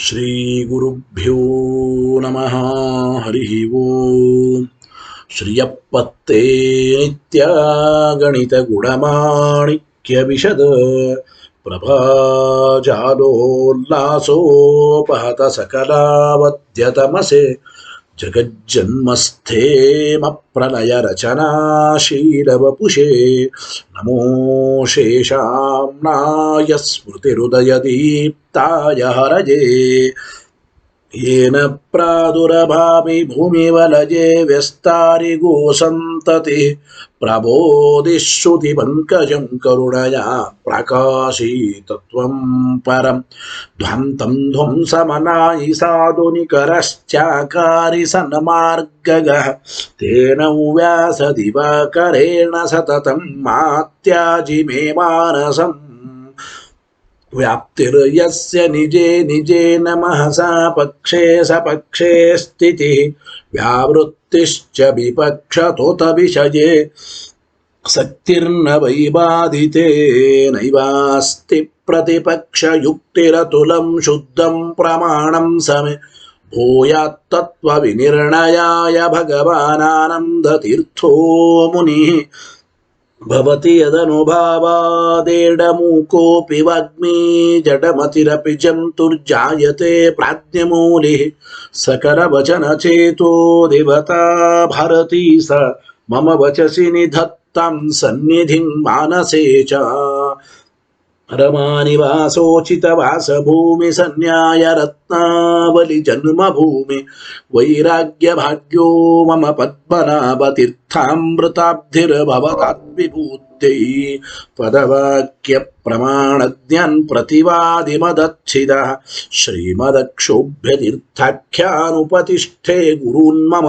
ಶ್ರೀ ಗುರುಭ್ಯೋ ನಮಃ. ಹರಿ ಓಂ. ಶ್ರಿಯಪ್ಪತ್ತೇ ನಿತ್ಯ ಗಣಿತ ಗುಣಮಾಣಿಕ್ಯ ವಿಶದ ಪ್ರಭಾಜಾಲೋಲ್ಲಾಸೋಪಹತ ಸಕಲಾವದ್ಯತಮಸೆ ಜಗಜ್ಜನ್ಮಸ್ಥೇಮ ಪ್ರಲಯ ರಚನಾಶೀಲವಪುಷೇ ನಮೋ ಶೇಷಾಂನಾಯ ಸ್ಮೃತಿಹೃದಯದೀಪ್ತಾಯ ಹರಜೇ येन प्रादुर्भावि भूमिवलये व्यस्तारिगो सन्ततिः प्रबोधिश्रुतिपङ्कजं करुणया प्रकाशितत्वं परं ध्वान्तं ध्वंसमनायि साधुनिकरश्चाकारि सन्मार्गगः तेन व्यासदिवाकरेण सततं मात्याजि मे मानसम् व्याप्तिर्यस्य निजे निजे नमःसा पक्षे सपक्षे स्थितिः व्यावृत्तिश्च विपक्षतोत विषये शक्तिर्न वैबाधिते नैवास्ति प्रतिपक्षयुक्तिरतुलं शुद्धं प्रमाणं समे भूयात्तत्त्वविनिर्णयाय भगवानानन्दतीर्थो मुनिः भवति यदनुभावादेडमूकोऽपि वाग्मी जडमतिरपि जन्तुर्जायते प्राज्ञमूलिः सकलवचनचेतो देवता भारती स मम वचसि निधत्तां सन्निधिं मानसे च रमानिवासोचितवासभूमि सन्न्याय रत्नावलि जन्मभूमि वैराग्यभाग्यो मम पद्मनाभतीर्थामृताब्धिर्भवताद्विभूत्यै पदवाक्यप्रमाणज्ञान् प्रतिवादिमदच्छिदः श्रीमदक्षोभ्यतीर्थाख्यानुपतिष्ठे गुरून्मम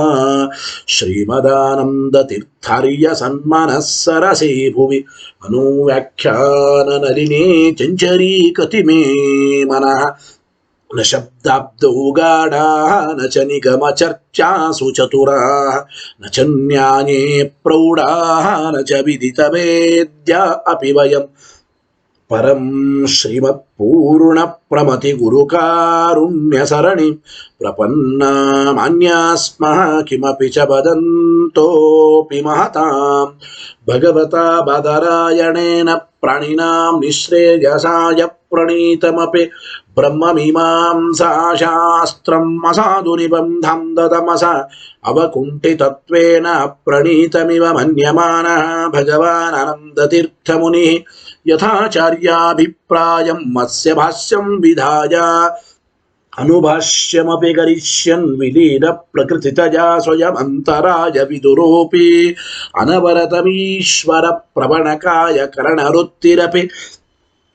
श्रीमदानन्दतीर्थार्य सन्मनः सरसे भुवि अनुव्याख्याननलिने चञ्चरी कतिमे मनः न शब्दाब्दौ गाढाः न च निगमचर्चासु चतुराः न च न्याये प्रौढाः न च विदितवेद्या अपि वयं परं श्रीमत्पूर्णप्रमतिगुरुकारुण्यसरणिं प्रपन्ना स्मः किमपि च वदन्तोऽपि महतां भगवता बादरायणेन प्राणिनां निःश्रेयसाय प्रणीतमपि ब्रह्ममीमांसाशास्त्रम् असाधुनिबन्धं ददमसा अवकुण्ठितत्वेन प्रणीतमिव मन्यमानः भगवान् आनन्दतीर्थमुनिः यथाचार्याभिप्रायं मत्स्य भाष्यं विधाय अनुभाष्यमपि करिष्यन् विलीन प्रकृतितया स्वयमन्तराय विदुरोऽपि अनवरतमीश्वर प्रवणकाय करणरुत्तिरपि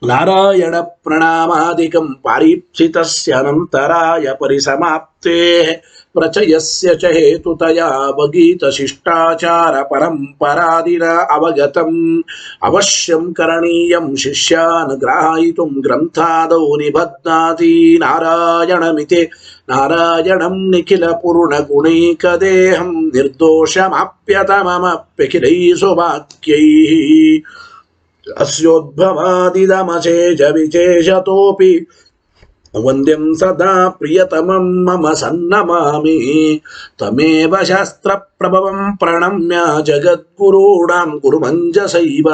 नारायण प्रणामादिकं पारीप्सितस्य अनन्तराय परिसमाप्तेः प्रचयस्य च हेतुतया अवगीतशिष्टाचार परम्परादिना अवगतम् अवश्यं करणीयं शिष्यान् ग्राहयितुं ग्रन्थादौ निबध्नाति नारायणमिति नारायणं निखिलपूर्णगुणैकदेहं निर्दोषमाप्यतममप्यखिलैः सुवाक्यैः अस्योद्भवादिदमशेष विशेषतोऽपि वन्द्यं सदा प्रियतमं मम सन्नमामि तमेव शास्त्रप्रभवं प्रणम्य जगद्गुरूणां गुरुमञ्जसैव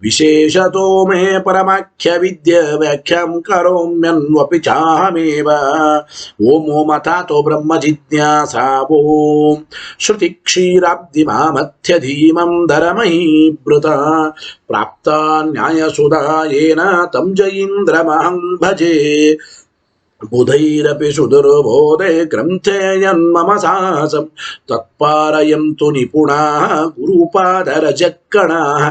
विशेषतो मे परमाख्यविद्य व्याख्यां करोम्यन्वपि चाहमेव ओमो मतातो ब्रह्मजिज्ञासा ॐ श्रुतिक्षीराब्धिमामथ्यधीमं धरमहीभृता प्राप्ता न्यायसुधायेन तं जयीन्द्रमहं भजे बुधैरपि सुदुर्बोधे ग्रन्थे यन्मम साहसं तत्पारयन्तु निपुणाः गुरुपादरजक्कणाः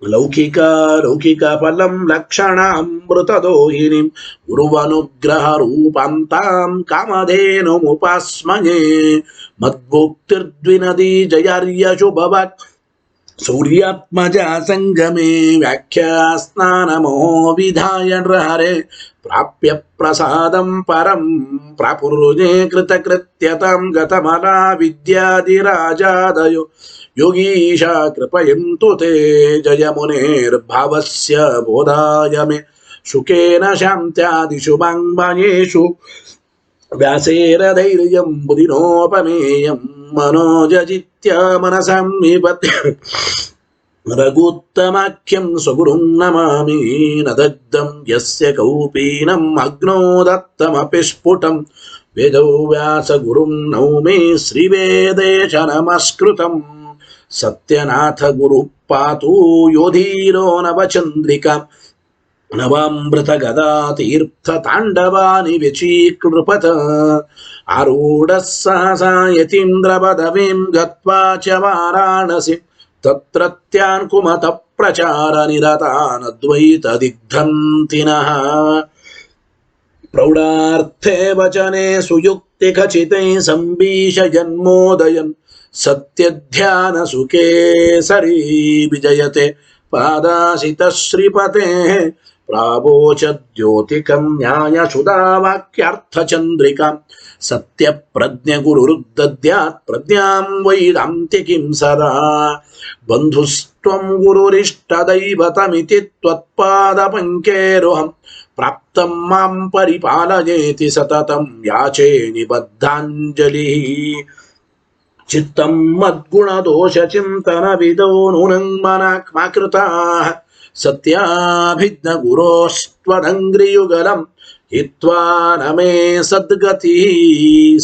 लौकिकफलं लक्षणामृतदोहिनीं गुरुवनुग्रहरूपान्तां कामधेनुमुपास्महे मद्भुक्तिर्द्विनदी जयार्यशुभवाक् सूर्यात्मजा संगमे व्याख्या स्नानमो विधाय हरे प्राप्य प्रसादं परं प्रापुर्जे कृतकृत्यतां गतमला विद्यादिराजादयो योगीशा कृपयन्तु ते जयमुनेर्भावस्य बोधाय मे ಶುಕೇನ ಶಾಂತ್ಯಾದಿಷು ವಾಂಗ್ಮಯೇಷು ವ್ಯಾಸೇನ ಧೈರ್ಯಂ ಬುಧಿನೋಪಮೇಯಂ ಮನೋಜಜಿತ್ಯ ಮನಸಂ ನಿಪತ್ಯ ರಘುತ್ತಮಾಖ್ಯಂ ಸ್ವಗುರುಂ ನಮಾಮಿ ನ ದಗ್ಧಂ ಯಸ್ಯ ಕೌಪೀನಂ ಅಗ್ನೋ ದತ್ತಮಪಿ ಸ್ಫುಟಂ ವೇದೋ ವ್ಯಾಸಗುರುಂ ನೌಮಿ ಶ್ರೀವೇದೇಶ ನಮಸ್ಕೃತಂ ಸತ್ಯನಾಥ ಗುರು ಪಾತು ಯೋಧೀರೋ ನವಚಂದ್ರಿಕಾ ನವಾಮೃತ ಗದಾ ತೀರ್ಥ ತಾಂಡವಾನಿ ವ್ಯಚೀಕೃಪತ ಆರೂಢ ಸಹಸಾ ಯತೀಂದ್ರ ಪದವೀಂ ಗತ್ವಾ ಚ ವಾರಾಣಸಿ ತತ್ರತ್ಯಾನ್ ಕುಮತ ಪ್ರಚಾರ ನಿರತಾನ್ ಅದ್ವೈತ ದಿಗ್ಧಂತಿನಃ ಪ್ರೌಢಾರ್ಥೇ ವಚನೆ ಸುಯುಕ್ತಿ ಖಚಿತೈ ಸಂಬೀಷ ಜನ್ಮೋದಯನ್ ಸತ್ಯಧ್ಯಾನ ಸುಖೇ ಸರಿ ವಿಜಯತೆ ಪಾದಾಸಿತ ಶ್ರೀಪತೆ ಪ್ರಾವೋಚದ್ಯೋತಿಕಂ ನ್ಯಾಯ ಸುಧಾವಾಕ್ಯಾರ್ಥ ಚಂದ್ರಿಕಾಂ ಸತ್ಯ ಪ್ರಜ್ಞ ಗುರುರುದದ್ಯಾತ್ ಪ್ರಜ್ಞಾಂ ವೈದಾಂತಿಕಿಂ ಸದಾ ಬಂಧುಸ್ತ್ವಂ ಗುರುರಿಷ್ಟ ದೈವತಮಿತಿ ತ್ವತ್ಪಾದ ಪಂಕೇರುಹಂ ಪ್ರಾಪ್ತಂ ಮಾಂ ಪರಿಪಾಲಯೇತಿ ಸತತಂ ಯಾಚೇ ನಿಬದ್ಧಾಂಜಲಿ ಚಿತ್ತಂ ಮದ್ಗುಣ ದೋಷ ಚಿಂತನ ವಿದೋ ನೂನಂ ಮನಾಕ್ಮಾಕೃತಾಃ ಸತ್ಯಾಭಿಜ್ಞ ಗುರೋಸ್ತ್ವದಂಗ್ರಿಯುಗಲಂ ಹಿತ್ವಾ ನಮೇ ಸದ್ಗತಿ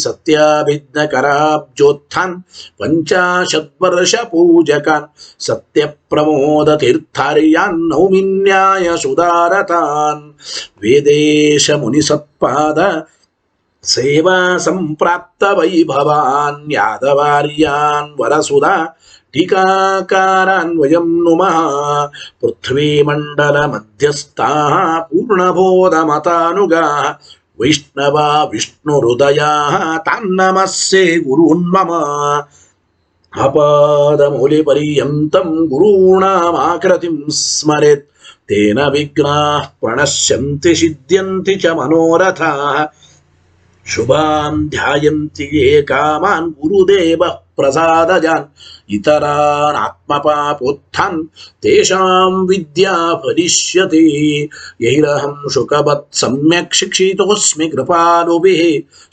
ಸತ್ಯಾಭಿಜ್ಞ ಕರಾಬ್ಜೋತ್ಥಾನ್ ಪಂಚಾಶದ್ವರ್ಷ ಪೂಜಕಾನ್ ಸತ್ಯ ಪ್ರಮೋದ ತೀರ್ಥಾರ್ಯಾನ್ ನೌಮಿನ್ಯಾಯ ಸುಧಾರತಾನ್ ವೇದೇಶ ಮುನಿ ಸತ್ಪಾದ ಸೇವಾ ಸಂಪ್ರಾಪ್ತ ವೈಭವಾನ್ ಯಾದವಾರ್ಯಾನ್ ವರಸುಧಾ ಟೀಕಾಕಾರಾನ್ ವಯಂ ನುಮಃ ಪೃಥ್ವೀಮಂಡಲ ಮಧ್ಯಸ್ಥಾಃ ಪೂರ್ಣಬೋಧ ಮತಾನುಗಾಃ ವೈಷ್ಣವಾ ವಿಷ್ಣುಹೃದಯಾಃ ತಾನ್ನಮಸ್ಸೆ ಗುರುನ್ಮಮ ಅಪಾದಮೂಲೆ ಪರ್ಯಂತಂ ಗುರುಣಾಮಾಕೃತಿಂ ಸ್ಮರೆತ್ ತೇನ ವಿಘ್ನಾಃ ಪ್ರಣಶ್ಯಂತಿ ಸಿದ್ಧ್ಯಂತಿ ಚ ಮನೋರಥಾಃ ಶುಭಾನ್ ಧ್ಯಾಯಂತಿ ಯೇ ಕಾಮಾನ್ ಗುರುದೇವಃ ಪ್ರಸಾದಜಾನ್ ಇತರಾನ್ ಆತ್ಮಪಾಪೋತ್ಥಾನ್ ತೇಷಾಂ ವಿದ್ಯಾ ಫಲಿಷ್ಯತಿ ಯೈರಹಂ ಶುಕವತ್ ಸಮ್ಯಕ್ ಶಿಕ್ಷಿತೋಸ್ಮಿ ಕೃಪಾಲುಭಿಃ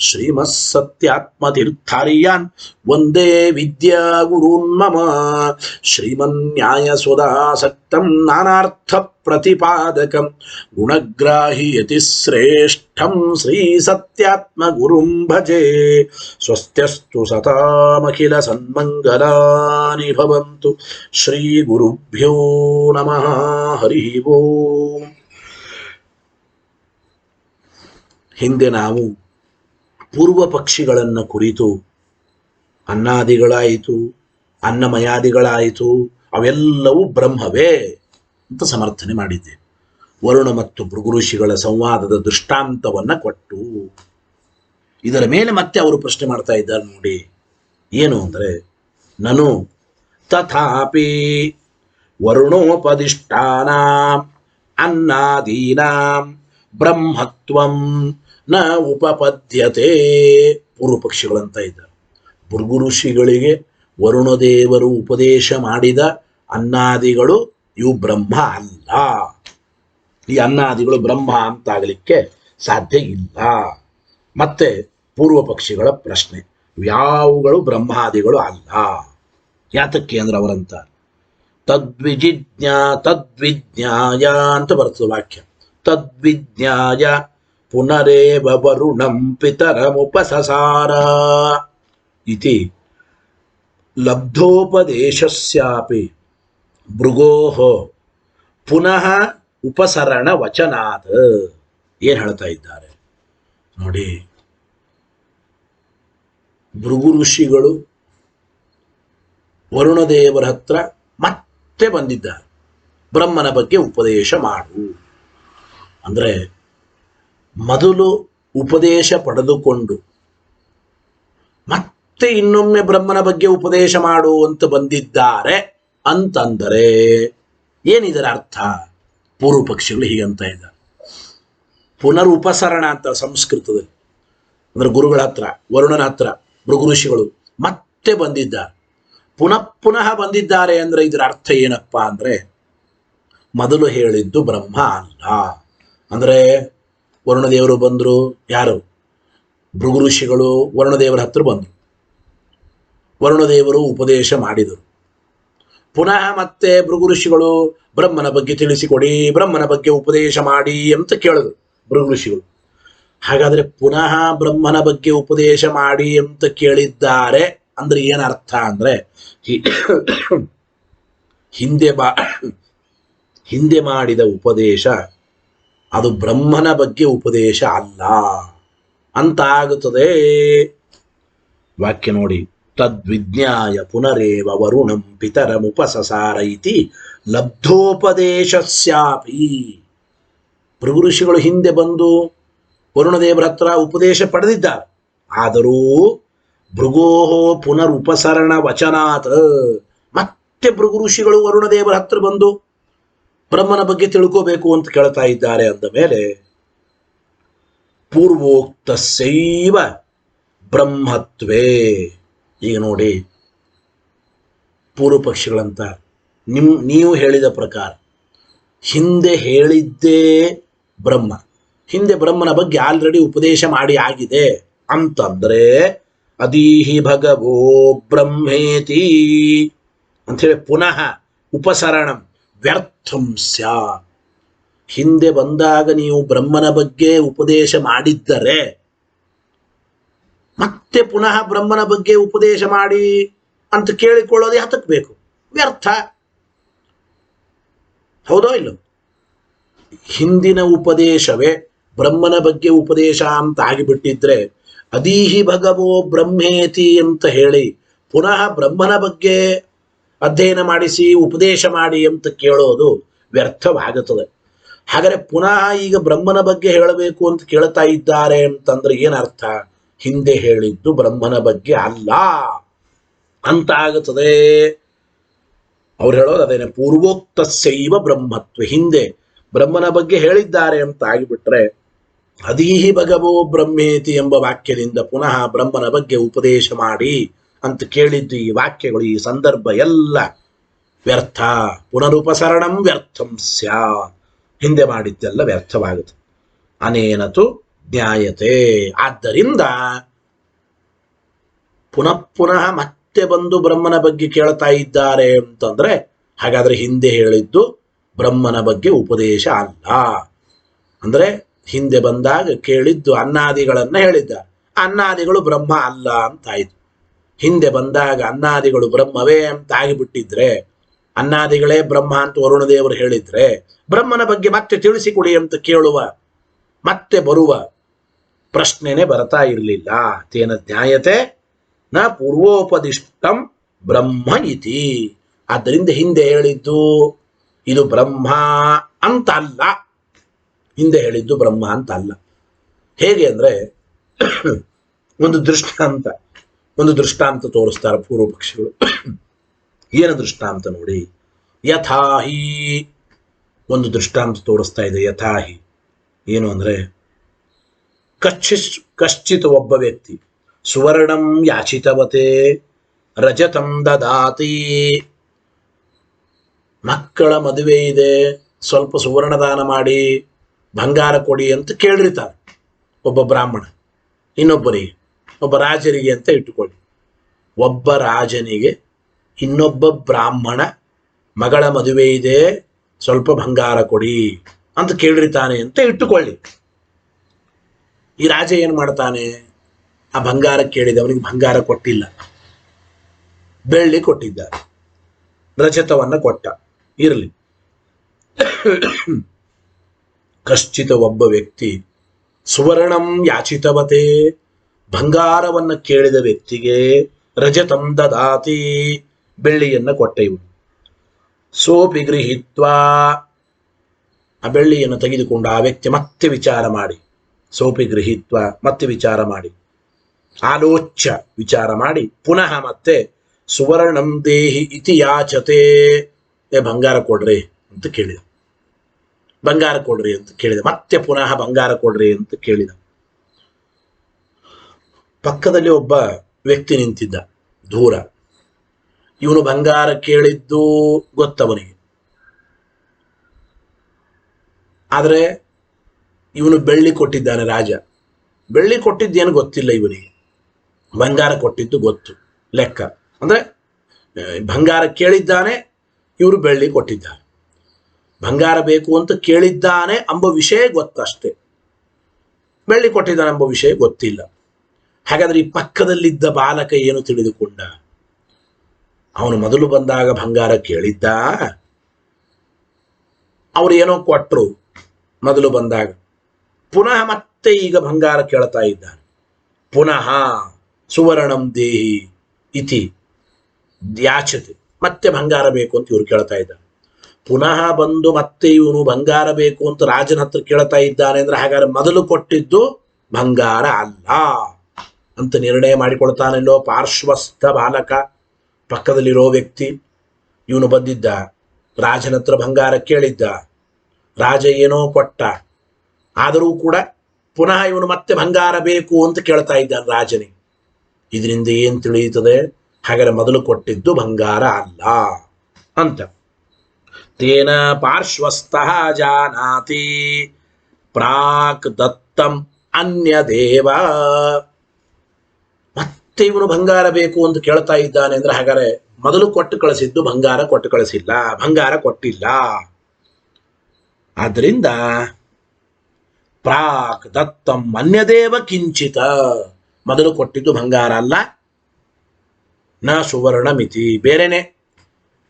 ಶ್ರೀಮತ್ ಸತ್ಯಾತ್ಮತೀರ್ಥಾರ್ಯಾನ್ ವಂದೇ ವಿದ್ಯಾ ಗುರುನ್ ಮಮ ಶ್ರೀಮನ್ಯಾಯಸುಧಾಸಕ್ತಂ ನಾನಾರ್ಥ ಪ್ರತಿಪಾದಕಂ ಗುಣಗ್ರಾಹಿ ಯತಿಶ್ರೇಷ್ಠಂ ಶ್ರೀ ಸತ್ಯಾತ್ಮ ಗುರುಂ ಭಜೆ ಸ್ವಸ್ತ್ಯಸ್ತು ಸತಾಮಖಿಲ ಸನ್ಮಂಗಲಾನಿ ಭವಂತು ಶ್ರೀ ಗುರುಭ್ಯೋ ನಮಃ ಹರಿ ಓಂ. ಹಿಂದೆ ನಾವು ಪೂರ್ವ ಪಕ್ಷಿಗಳನ್ನು ಕುರಿತು ಅನ್ನಾದಿಗಳಾಯಿತು, ಅನ್ನಮಯಾದಿಗಳಾಯಿತು, ಅವೆಲ್ಲವೂ ಬ್ರಹ್ಮವೇ ಅಂತ ಸಮರ್ಥನೆ ಮಾಡಿದ್ದೇವೆ. ವರುಣ ಮತ್ತು ಭೃಗು ಋಷಿಗಳ ಸಂವಾದದ ದೃಷ್ಟಾಂತವನ್ನು ಕೊಟ್ಟು ಇದರ ಮೇಲೆ ಮತ್ತೆ ಅವರು ಪ್ರಶ್ನೆ ಮಾಡ್ತಾ ಇದ್ದಾರೆ ನೋಡಿ. ಏನು ಅಂದರೆ, ನನು ತಥಾಪಿ ವರುಣೋಪದಿಷ್ಟಾನಾಂ ಅನ್ನಾದೀನಾಂ ಬ್ರಹ್ಮತ್ವಂ ನ ಉಪಪದ್ಯತೆ. ಪೂರ್ವ ಪಕ್ಷಿಗಳಂತ ಇದ್ದಾರೆ, ಭೃಗು ಋಷಿಗಳಿಗೆ ವರುಣದೇವರು ಉಪದೇಶ ಮಾಡಿದ ಅನ್ನಾದಿಗಳು ಇವು ಬ್ರಹ್ಮ ಅಲ್ಲ. ಈ ಅನ್ನಾದಿಗಳು ಬ್ರಹ್ಮ ಅಂತಾಗಲಿಕ್ಕೆ ಸಾಧ್ಯ ಇಲ್ಲ. ಮತ್ತೆ ಪೂರ್ವ ಪಕ್ಷಿಗಳ ಪ್ರಶ್ನೆ, ಯಾವುಗಳು ಬ್ರಹ್ಮಾದಿಗಳು ಅಲ್ಲ. ಯಾತಕ್ಕೆ ಅಂದ್ರೆ ಅವರಂತ ತದ್ವಿಜ್ಞಾಯ ಅಂತ ಬರ್ತದೆ ವಾಕ್ಯ. ತದ್ವಿಜ್ಞಾಯ ಪುನರೇವ ವರುಣಂ ಪಿತರಮುಪಸಸಾರ ಇತಿ ಲಬ್ಧೋಪದೇಶಸ್ಯಾಪಿ ಭೃಗೋಃ ಪುನಃ ಉಪಸರಣ ವಚನಾತ್. ಏನು ಹೇಳ್ತಾ ಇದ್ದಾರೆ ನೋಡಿ. ಭೃಗು ಋಷಿಗಳು ವರುಣದೇವರ ಹತ್ರ ಮತ್ತೆ ಬಂದಿದ್ದಾರೆ, ಬ್ರಹ್ಮನ ಬಗ್ಗೆ ಉಪದೇಶ ಮಾಡು ಅಂದರೆ ಮೊದಲು ಉಪದೇಶ ಪಡೆದುಕೊಂಡು ಮತ್ತೆ ಇನ್ನೊಮ್ಮೆ ಬ್ರಹ್ಮನ ಬಗ್ಗೆ ಉಪದೇಶ ಮಾಡು ಅಂತ ಬಂದಿದ್ದಾರೆ ಅಂತಂದರೆ ಏನಿದರ ಅರ್ಥ? ಪೂರ್ವ ಪಕ್ಷಿಗಳು ಹೀಗಂತ ಇದ್ದಾರೆ. ಪುನರುಪಸರಣ ಅಂತ ಸಂಸ್ಕೃತದಲ್ಲಿ ಅಂದ್ರೆ ಗುರುಗಳ ಹತ್ರ, ವರುಣನ ಹತ್ರ ಭೃಗು ಋಷಿಗಳು ಮತ್ತೆ ಬಂದಿದ್ದಾರೆ, ಪುನಃ ಬಂದಿದ್ದಾರೆ ಅಂದ್ರೆ ಇದರ ಅರ್ಥ ಏನಪ್ಪಾ ಅಂದ್ರೆ ಮೊದಲು ಹೇಳಿದ್ದು ಬ್ರಹ್ಮ ಅಲ್ಲ ಅಂದರೆ ವರುಣದೇವರು ಬಂದರು. ಯಾರು? ಭೃಗು ಋಷಿಗಳು ವರುಣದೇವರ ಹತ್ರ ಬಂದರು. ವರುಣದೇವರು ಉಪದೇಶ ಮಾಡಿದರು. ಪುನಃ ಮತ್ತೆ ಭೃಗು ಋಷಿಗಳು ಬ್ರಹ್ಮನ ಬಗ್ಗೆ ತಿಳಿಸಿಕೊಡಿ, ಬ್ರಹ್ಮನ ಬಗ್ಗೆ ಉಪದೇಶ ಮಾಡಿ ಅಂತ ಕೇಳಿದ್ರು ಭೃಗು ಋಷಿಗಳು. ಹಾಗಾದ್ರೆ ಪುನಃ ಬ್ರಹ್ಮನ ಬಗ್ಗೆ ಉಪದೇಶ ಮಾಡಿ ಅಂತ ಕೇಳಿದ್ದಾರೆ ಅಂದ್ರೆ ಏನರ್ಥ ಅಂದ್ರೆ ಹಿಂದೆ ಮಾಡಿದ ಉಪದೇಶ ಅದು ಬ್ರಹ್ಮನ ಬಗ್ಗೆ ಉಪದೇಶ ಅಲ್ಲ ಅಂತಾಗುತ್ತದೆ. ವಾಕ್ಯ ನೋಡಿ, ತದ್ವಿಜ್ಞಾಯ ಪುನರೇವ ವರುಣಂ ಪಿತರಮುಪಸಸಾರ ಇತಿ ಲಬ್ಧೋಪದೇಶಸ್ಯಾಪಿ. ಭೃಗು ಋಷಿಗಳು ಹಿಂದೆ ಬಂದು ವರುಣದೇವರ ಹತ್ರ ಉಪದೇಶ ಪಡೆದಿದ್ದಾರೆ. ಆದರೂ ಭೃಗೋಹೋ ಪುನರುಪಸರಣ ವಚನಾತ್, ಮತ್ತೆ ಭೃಗು ಋಷಿಗಳು ವರುಣದೇವರ ಹತ್ರ ಬಂದು ಬ್ರಹ್ಮನ ಬಗ್ಗೆ ತಿಳ್ಕೋಬೇಕು ಅಂತ ಕೇಳ್ತಾ ಇದ್ದಾರೆ. ಅಂದ ಮೇಲೆ ಪೂರ್ವೋಕ್ತಸ್ಯೈವ ಬ್ರಹ್ಮತ್ವೇ. ಈಗ ನೋಡಿ, ಪೂರ್ವ ಪಕ್ಷಿಗಳಂತ ನೀವು ಹೇಳಿದ ಪ್ರಕಾರ ಹಿಂದೆ ಹೇಳಿದ್ದೇ ಬ್ರಹ್ಮ, ಹಿಂದೆ ಬ್ರಹ್ಮನ ಬಗ್ಗೆ ಆಲ್ರೆಡಿ ಉಪದೇಶ ಮಾಡಿ ಆಗಿದೆ ಅಂತಂದ್ರೆ ಅದೀಹಿ ಭಗವೋ ಬ್ರಹ್ಮೇತಿ ಅಂಥೇಳಿ ಪುನಃ ಉಪಸರಣಂ ವ್ಯರ್ಥಂ ಸ್ಯಾತ್. ಹಿಂದೆ ಬಂದಾಗ ನೀವು ಬ್ರಹ್ಮನ ಬಗ್ಗೆ ಉಪದೇಶ ಮಾಡಿದ್ದರೆ ಮತ್ತೆ ಪುನಃ ಬ್ರಹ್ಮನ ಬಗ್ಗೆ ಉಪದೇಶ ಮಾಡಿ ಅಂತ ಕೇಳಿಕೊಳ್ಳೋದೇ ಹತ್ತಕ್ಕೆ ಬೇಕು, ವ್ಯರ್ಥ. ಹೌದೋ ಇಲ್ಲೋ? ಹಿಂದಿನ ಉಪದೇಶವೇ ಬ್ರಹ್ಮನ ಬಗ್ಗೆ ಉಪದೇಶ ಅಂತ ಆಗಿಬಿಟ್ಟಿದ್ರೆ ಅದೀಹಿ ಭಗವೋ ಬ್ರಹ್ಮೇತಿ ಅಂತ ಹೇಳಿ ಪುನಃ ಬ್ರಹ್ಮನ ಬಗ್ಗೆ ಅಧ್ಯಯನ ಮಾಡಿಸಿ ಉಪದೇಶ ಮಾಡಿ ಅಂತ ಕೇಳೋದು ವ್ಯರ್ಥವಾಗುತ್ತದೆ. ಹಾಗಾದರೆ ಪುನಃ ಈಗ ಬ್ರಹ್ಮನ ಬಗ್ಗೆ ಹೇಳಬೇಕು ಅಂತ ಕೇಳ್ತಾ ಇದ್ದಾರೆ ಅಂತಂದ್ರೆ ಏನರ್ಥ? ಹಿಂದೆ ಹೇಳಿದ್ದು ಬ್ರಹ್ಮನ ಬಗ್ಗೆ ಅಲ್ಲ ಅಂತ ಆಗುತ್ತದೆ. ಅವ್ರು ಹೇಳೋದು ಅದೇನೆ, ಪೂರ್ವೋಕ್ತಸ್ಯೈವ ಬ್ರಹ್ಮತ್ವ. ಹಿಂದೆ ಬ್ರಹ್ಮನ ಬಗ್ಗೆ ಹೇಳಿದ್ದಾರೆ ಅಂತ ಆಗಿಬಿಟ್ರೆ ಅದೀಹಿ ಭಗವೋ ಬ್ರಹ್ಮೇತಿ ಎಂಬ ವಾಕ್ಯದಿಂದ ಪುನಃ ಬ್ರಹ್ಮನ ಬಗ್ಗೆ ಉಪದೇಶ ಮಾಡಿ ಅಂತ ಕೇಳಿದ್ದು ಈ ವಾಕ್ಯಗಳು, ಈ ಸಂದರ್ಭ ಎಲ್ಲ ವ್ಯರ್ಥ. ಪುನರುಪಸರಣಂ ವ್ಯರ್ಥಂ ಸ್ಯಾತ್. ಹಿಂದೆ ಮಾಡಿದ್ದೆಲ್ಲ ವ್ಯರ್ಥವಾಗುತ್ತೆ. ಅನೇನತು ಜ್ಞಾಯತೆ. ಆದ್ದರಿಂದ ಪುನಃ ಮತ್ತೆ ಬಂದು ಬ್ರಹ್ಮನ ಬಗ್ಗೆ ಕೇಳ್ತಾ ಇದ್ದಾರೆ ಅಂತಂದ್ರೆ ಹಾಗಾದ್ರೆ ಹಿಂದೆ ಹೇಳಿದ್ದು ಬ್ರಹ್ಮನ ಬಗ್ಗೆ ಉಪದೇಶ ಅಲ್ಲ. ಅಂದ್ರೆ ಹಿಂದೆ ಬಂದಾಗ ಕೇಳಿದ್ದು ಅನ್ನಾದಿಗಳನ್ನ ಹೇಳಿದ್ದಾರೆ, ಅನ್ನಾದಿಗಳು ಬ್ರಹ್ಮ ಅಲ್ಲ ಅಂತಾಯ್ತು. ಹಿಂದೆ ಬಂದಾಗ ಅನ್ನಾದಿಗಳು ಬ್ರಹ್ಮವೇ ಅಂತ ಆಗಿಬಿಟ್ಟಿದ್ರೆ, ಅನ್ನಾದಿಗಳೇ ಬ್ರಹ್ಮ ಅಂತ ವರುಣದೇವರು ಹೇಳಿದ್ರೆ ಬ್ರಹ್ಮನ ಬಗ್ಗೆ ಮತ್ತೆ ತಿಳಿಸಿಕೊಡಿ ಅಂತ ಕೇಳುವ ಮತ್ತೆ ಬರುವ ಪ್ರಶ್ನೆನೇ ಬರ್ತಾ ಇರಲಿಲ್ಲ. ತೇನ ಜ್ಞಾಯತೆ ನ ಪೂರ್ವೋಪದಿಷ್ಟಂ ಬ್ರಹ್ಮ ಇತಿ. ಆದ್ದರಿಂದ ಹಿಂದೆ ಹೇಳಿದ್ದು ಇದು ಬ್ರಹ್ಮ ಅಂತ ಅಲ್ಲ, ಹಿಂದೆ ಹೇಳಿದ್ದು ಬ್ರಹ್ಮ ಅಂತ ಅಲ್ಲ. ಹೇಗೆ ಅಂದ್ರೆ ಒಂದು ದೃಷ್ಟಾಂತ ತೋರಿಸ್ತಾರೆ ಪೂರ್ವ ಪಕ್ಷಿಗಳು. ಏನು ದೃಷ್ಟಾಂತ ನೋಡಿ, ಯಥಾಹಿ ಒಂದು ದೃಷ್ಟಾಂತ ತೋರಿಸ್ತಾ ಇದೆ. ಯಥಾಹಿ ಏನು ಅಂದ್ರೆ, ಕಶ್ಚಿತ್ ಒಬ್ಬ ವ್ಯಕ್ತಿ ಸುವರ್ಣಂ ಯಾಚಿತವತೆ ರಜತಂ ದದಾತಿ. ಮಕ್ಕಳ ಮದುವೆ ಇದೆ, ಸ್ವಲ್ಪ ಸುವರ್ಣ ದಾನ ಮಾಡಿ ಬಂಗಾರ ಕೊಡಿ ಅಂತ ಕೇಳಿರ್ತಾರೆ ಒಬ್ಬ ಬ್ರಾಹ್ಮಣ ಇನ್ನೊಬ್ಬರಿಗೆ, ಒಬ್ಬ ರಾಜರಿಗೆ ಅಂತ ಇಟ್ಟುಕೊಳ್ಳಿ. ಒಬ್ಬ ರಾಜನಿಗೆ ಇನ್ನೊಬ್ಬ ಬ್ರಾಹ್ಮಣ ಮಗಳ ಮದುವೆ ಇದೆ, ಸ್ವಲ್ಪ ಬಂಗಾರ ಕೊಡಿ ಅಂತ ಕೇಳಿರ್ತಾನೆ ಅಂತ ಇಟ್ಟುಕೊಳ್ಳಿ. ಈ ರಾಜ ಏನು ಮಾಡ್ತಾನೆ? ಆ ಬಂಗಾರ ಕೇಳಿದವನಿಗೆ ಬಂಗಾರ ಕೊಟ್ಟಿಲ್ಲ, ಬೆಳ್ಳಿ ಕೊಟ್ಟಿದ್ದಾರೆ, ರಜತವನ್ನ ಕೊಟ್ಟ. ಇರಲಿ. ಕಶ್ಚಿತ ಒಬ್ಬ ವ್ಯಕ್ತಿ ಸುವರ್ಣಂ ಯಾಚಿತವತೆ, ಬಂಗಾರವನ್ನ ಕೇಳಿದ ವ್ಯಕ್ತಿಗೆ ರಜತಂ ದದಾತಿ, ಬೆಳ್ಳಿಯನ್ನ ಕೊಟ್ಟ. ಇವನು ಸೋಪಿ ಗೃಹೀತ್ವಾ, ಆ ಬೆಳ್ಳಿಯನ್ನು ತೆಗೆದುಕೊಂಡು ಆ ವ್ಯಕ್ತಿ ಮತ್ತೆ ವಿಚಾರ ಮಾಡಿ, ಸೋಪಿ ಗೃಹೀತ್ವ ಮತ್ತೆ ವಿಚಾರ ಮಾಡಿ, ಆಲೋಚ್ಯ ವಿಚಾರ ಮಾಡಿ ಪುನಃ ಮತ್ತೆ ಸುವರ್ಣಂ ದೇಹಿ ಇತಿ ಯಾಚತೆ, ಬಂಗಾರ ಕೊಡ್ರಿ ಅಂತ ಕೇಳಿದ. ಬಂಗಾರ ಕೊಡ್ರಿ ಅಂತ ಕೇಳಿದ. ಮತ್ತೆ ಪುನಃ ಬಂಗಾರ ಕೊಡ್ರಿ ಅಂತ ಕೇಳಿದ. ಪಕ್ಕದಲ್ಲಿ ಒಬ್ಬ ವ್ಯಕ್ತಿ ನಿಂತಿದ್ದ ದೂರ. ಇವನು ಬಂಗಾರ ಕೇಳಿದ್ದು ಗೊತ್ತವನಿಗೆ. ಆದರೆ ಇವನು ಬೆಳ್ಳಿ ಕೊಟ್ಟಿದ್ದಾನೆ ರಾಜ. ಬೆಳ್ಳಿ ಕೊಟ್ಟಿದ್ದೇನು ಗೊತ್ತಿಲ್ಲ ಇವನಿಗೆ, ಬಂಗಾರ ಕೊಟ್ಟಿದ್ದು ಗೊತ್ತು. ಲೆಕ್ಕ ಅಂದರೆ ಬಂಗಾರ ಕೇಳಿದ್ದಾನೆ, ಇವರು ಬೆಳ್ಳಿ ಕೊಟ್ಟಿದ್ದಾರೆ. ಬಂಗಾರ ಬೇಕು ಅಂತ ಕೇಳಿದ್ದಾನೆ ಎಂಬ ವಿಷಯ ಗೊತ್ತಷ್ಟೇ, ಬೆಳ್ಳಿ ಕೊಟ್ಟಿದ್ದಾನೆ ಎಂಬ ವಿಷಯ ಗೊತ್ತಿಲ್ಲ. ಹಾಗಾದ್ರೆ ಈ ಪಕ್ಕದಲ್ಲಿದ್ದ ಬಾಲಕ ಏನು ತಿಳಿದುಕೊಂಡ? ಅವನು ಮೊದಲು ಬಂದಾಗ ಬಂಗಾರ ಕೇಳಿದ್ದ, ಅವರು ಏನೋ ಕೊಟ್ಟರು ಮೊದಲು ಬಂದಾಗ, ಪುನಃ ಮತ್ತೆ ಈಗ ಬಂಗಾರ ಕೇಳ್ತಾ ಇದ್ದಾನೆ. ಪುನಃ ಸುವರ್ಣಂ ದೇಹಿ ಇತಿ ಯಾಚತೆ, ಮತ್ತೆ ಬಂಗಾರ ಬೇಕು ಅಂತ ಇವರು ಕೇಳ್ತಾ ಇದ್ದಾರೆ. ಪುನಃ ಬಂದು ಮತ್ತೆ ಇವನು ಬಂಗಾರ ಬೇಕು ಅಂತ ರಾಜನ ಹತ್ರ ಕೇಳ್ತಾ ಇದ್ದಾನೆ ಅಂದ್ರೆ ಹಾಗಾದ್ರೆ ಮೊದಲು ಕೊಟ್ಟಿದ್ದು ಬಂಗಾರ ಅಲ್ಲ ಅಂತ ನಿರ್ಣಯ ಮಾಡಿಕೊಳ್ತಾನಲ್ಲೋ ಪಾರ್ಶ್ವಸ್ಥ ಬಾಲಕ, ಪಕ್ಕದಲ್ಲಿರೋ ವ್ಯಕ್ತಿ. ಇವನು ಬಂದಿದ್ದ, ರಾಜನ ಹತ್ರ ಬಂಗಾರ ಕೇಳಿದ್ದ, ರಾಜ ಏನೋ ಕೊಟ್ಟ, ಆದರೂ ಕೂಡ ಪುನಃ ಇವನು ಮತ್ತೆ ಬಂಗಾರ ಬೇಕು ಅಂತ ಕೇಳ್ತಾ ಇದ್ದಾನೆ ರಾಜನಿಗೆ. ಇದರಿಂದ ಏನು ತಿಳಿಯುತ್ತದೆ? ಹಾಗಾದ್ರೆ ಮೊದಲು ಕೊಟ್ಟಿದ್ದು ಬಂಗಾರ ಅಲ್ಲ ಅಂತ. ತೇನ ಪಾರ್ಶ್ವಸ್ಥಃ ಜಾನಾತಿ ಪ್ರಾಕ್ ದತ್ತಂ ಅನ್ಯದೇವ. ಮತ್ತೆ ಇವನು ಬಂಗಾರ ಬೇಕು ಅಂತ ಕೇಳ್ತಾ ಇದ್ದಾನೆ ಅಂದ್ರೆ ಹಾಗಾದ್ರೆ ಮೊದಲು ಕೊಟ್ಟು ಕಳಿಸಿದ್ದು ಬಂಗಾರ ಕೊಟ್ಟು ಕಳಿಸಿಲ್ಲ, ಬಂಗಾರ ಕೊಟ್ಟಿಲ್ಲ. ಆದ್ರಿಂದ ಪ್ರಾಕ್ ದತ್ತಂ ಅನ್ಯದೇವ ಕಿಂಚಿತ, ಮೊದಲು ಕೊಟ್ಟಿದ್ದು ಬಂಗಾರ ಅಲ್ಲ, ನ ಸುವರ್ಣ ಮಿತಿ, ಬೇರೆನೆ.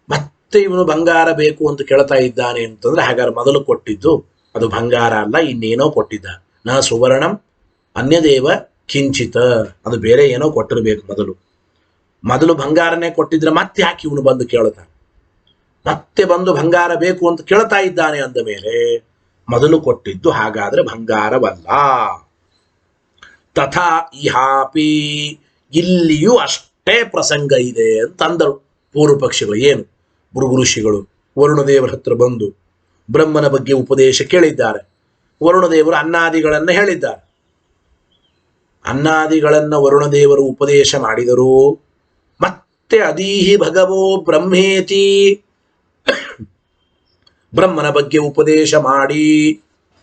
ಮತ್ತೆ ಇವನು ಬಂಗಾರ ಬೇಕು ಅಂತ ಕೇಳ್ತಾ ಇದ್ದಾನೆ ಅಂತಂದ್ರೆ ಹಾಗಾದ್ರೆ ಮೊದಲು ಕೊಟ್ಟಿದ್ದು ಅದು ಬಂಗಾರ ಅಲ್ಲ, ಇನ್ನೇನೋ ಕೊಟ್ಟಿದ್ದ. ನ ಸುವರ್ಣಂ ಅನ್ಯದೇವ ಕಿಂಚಿತ, ಅದು ಬೇರೆ ಏನೋ ಕೊಟ್ಟಿರ್ಬೇಕು. ಮೊದಲು ಬಂಗಾರನೇ ಕೊಟ್ಟಿದ್ರೆ ಮತ್ತೆ ಯಾಕೆ ಇವನು ಬಂದು ಕೇಳ್ತಾನೆ? ಮತ್ತೆ ಬಂದು ಬಂಗಾರ ಬೇಕು ಅಂತ ಕೇಳ್ತಾ ಇದ್ದಾನೆ ಅಂದ ಮೇಲೆ ಮೊದಲು ಕೊಟ್ಟಿದ್ದು ಹಾಗಾದ್ರೆ ಬಂಗಾರವಲ್ಲ. ತಥಾ ಇಹಾಪಿ, ಇಲ್ಲಿಯೂ ಅಷ್ಟೇ ಪ್ರಸಂಗ ಇದೆ ಅಂತಂದರು ಪೂರ್ವ ಪಕ್ಷಿಗಳು. ಏನು? ಭೃಗು ಋಷಿಗಳು ವರುಣದೇವರ ಹತ್ರ ಬಂದು ಬ್ರಹ್ಮನ ಬಗ್ಗೆ ಉಪದೇಶ ಕೇಳಿದ್ದಾರೆ. ವರುಣದೇವರು ಅನ್ನಾದಿಗಳನ್ನು ಹೇಳಿದ್ದಾರೆ. ಅನ್ನಾದಿಗಳನ್ನು ವರುಣದೇವರು ಉಪದೇಶ ಮಾಡಿದರು. ಮತ್ತೆ ಅದೀಹಿ ಭಗವೋ ಬ್ರಹ್ಮೇತಿ, ಬ್ರಹ್ಮನ ಬಗ್ಗೆ ಉಪದೇಶ ಮಾಡಿ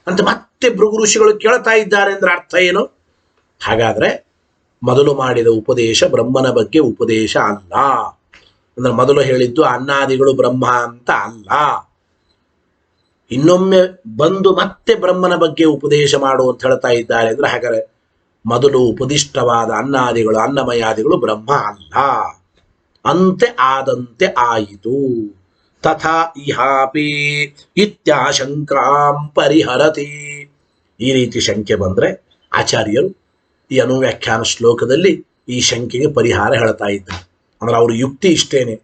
ಅಂತ ಮತ್ತೆ ಭೃಗು ಋಷಿಗಳು ಕೇಳ್ತಾ ಇದ್ದಾರೆ ಅಂದ್ರೆ ಅರ್ಥ ಏನು? ಹಾಗಾದ್ರೆ ಮೊದಲು ಮಾಡಿದ ಉಪದೇಶ ಬ್ರಹ್ಮನ ಬಗ್ಗೆ ಉಪದೇಶ ಅಲ್ಲ. ಅಂದ್ರೆ ಮೊದಲು ಹೇಳಿದ್ದು ಅನ್ನಾದಿಗಳು ಬ್ರಹ್ಮ ಅಂತ ಅಲ್ಲ. ಇನ್ನೊಮ್ಮೆ ಬಂದು ಮತ್ತೆ ಬ್ರಹ್ಮನ ಬಗ್ಗೆ ಉಪದೇಶ ಮಾಡು ಅಂತ ಹೇಳ್ತಾ ಇದ್ದಾರೆ ಅಂದ್ರೆ ಹಾಗಾದ್ರೆ ಮೊದಲು ಉಪದಿಷ್ಟವಾದ ಅನ್ನಾದಿಗಳು ಅನ್ನಮಯಾದಿಗಳು ಬ್ರಹ್ಮ ಅಲ್ಲ. ಅಂತೆ ಆದಂತೆ ಆಯಿತು. ತಥಾ ಇಹಾಪಿ ಇತ್ಯಾಶಂಕಾಂ ಪರಿಹರತಿ. ಈ ರೀತಿ ಶಂಕೆ ಬಂದ್ರೆ ಆಚಾರ್ಯರು ಈ ಅನುವ್ಯಾಖ್ಯಾನ ಶ್ಲೋಕದಲ್ಲಿ ಈ ಶಂಕೆಗೆ ಪರಿಹಾರ ಹೇಳ್ತಾ ಇದ್ದಾರೆ. ಅಂದ್ರೆ ಅವ್ರ ಯುಕ್ತಿ ಇಷ್ಟೇನೆ.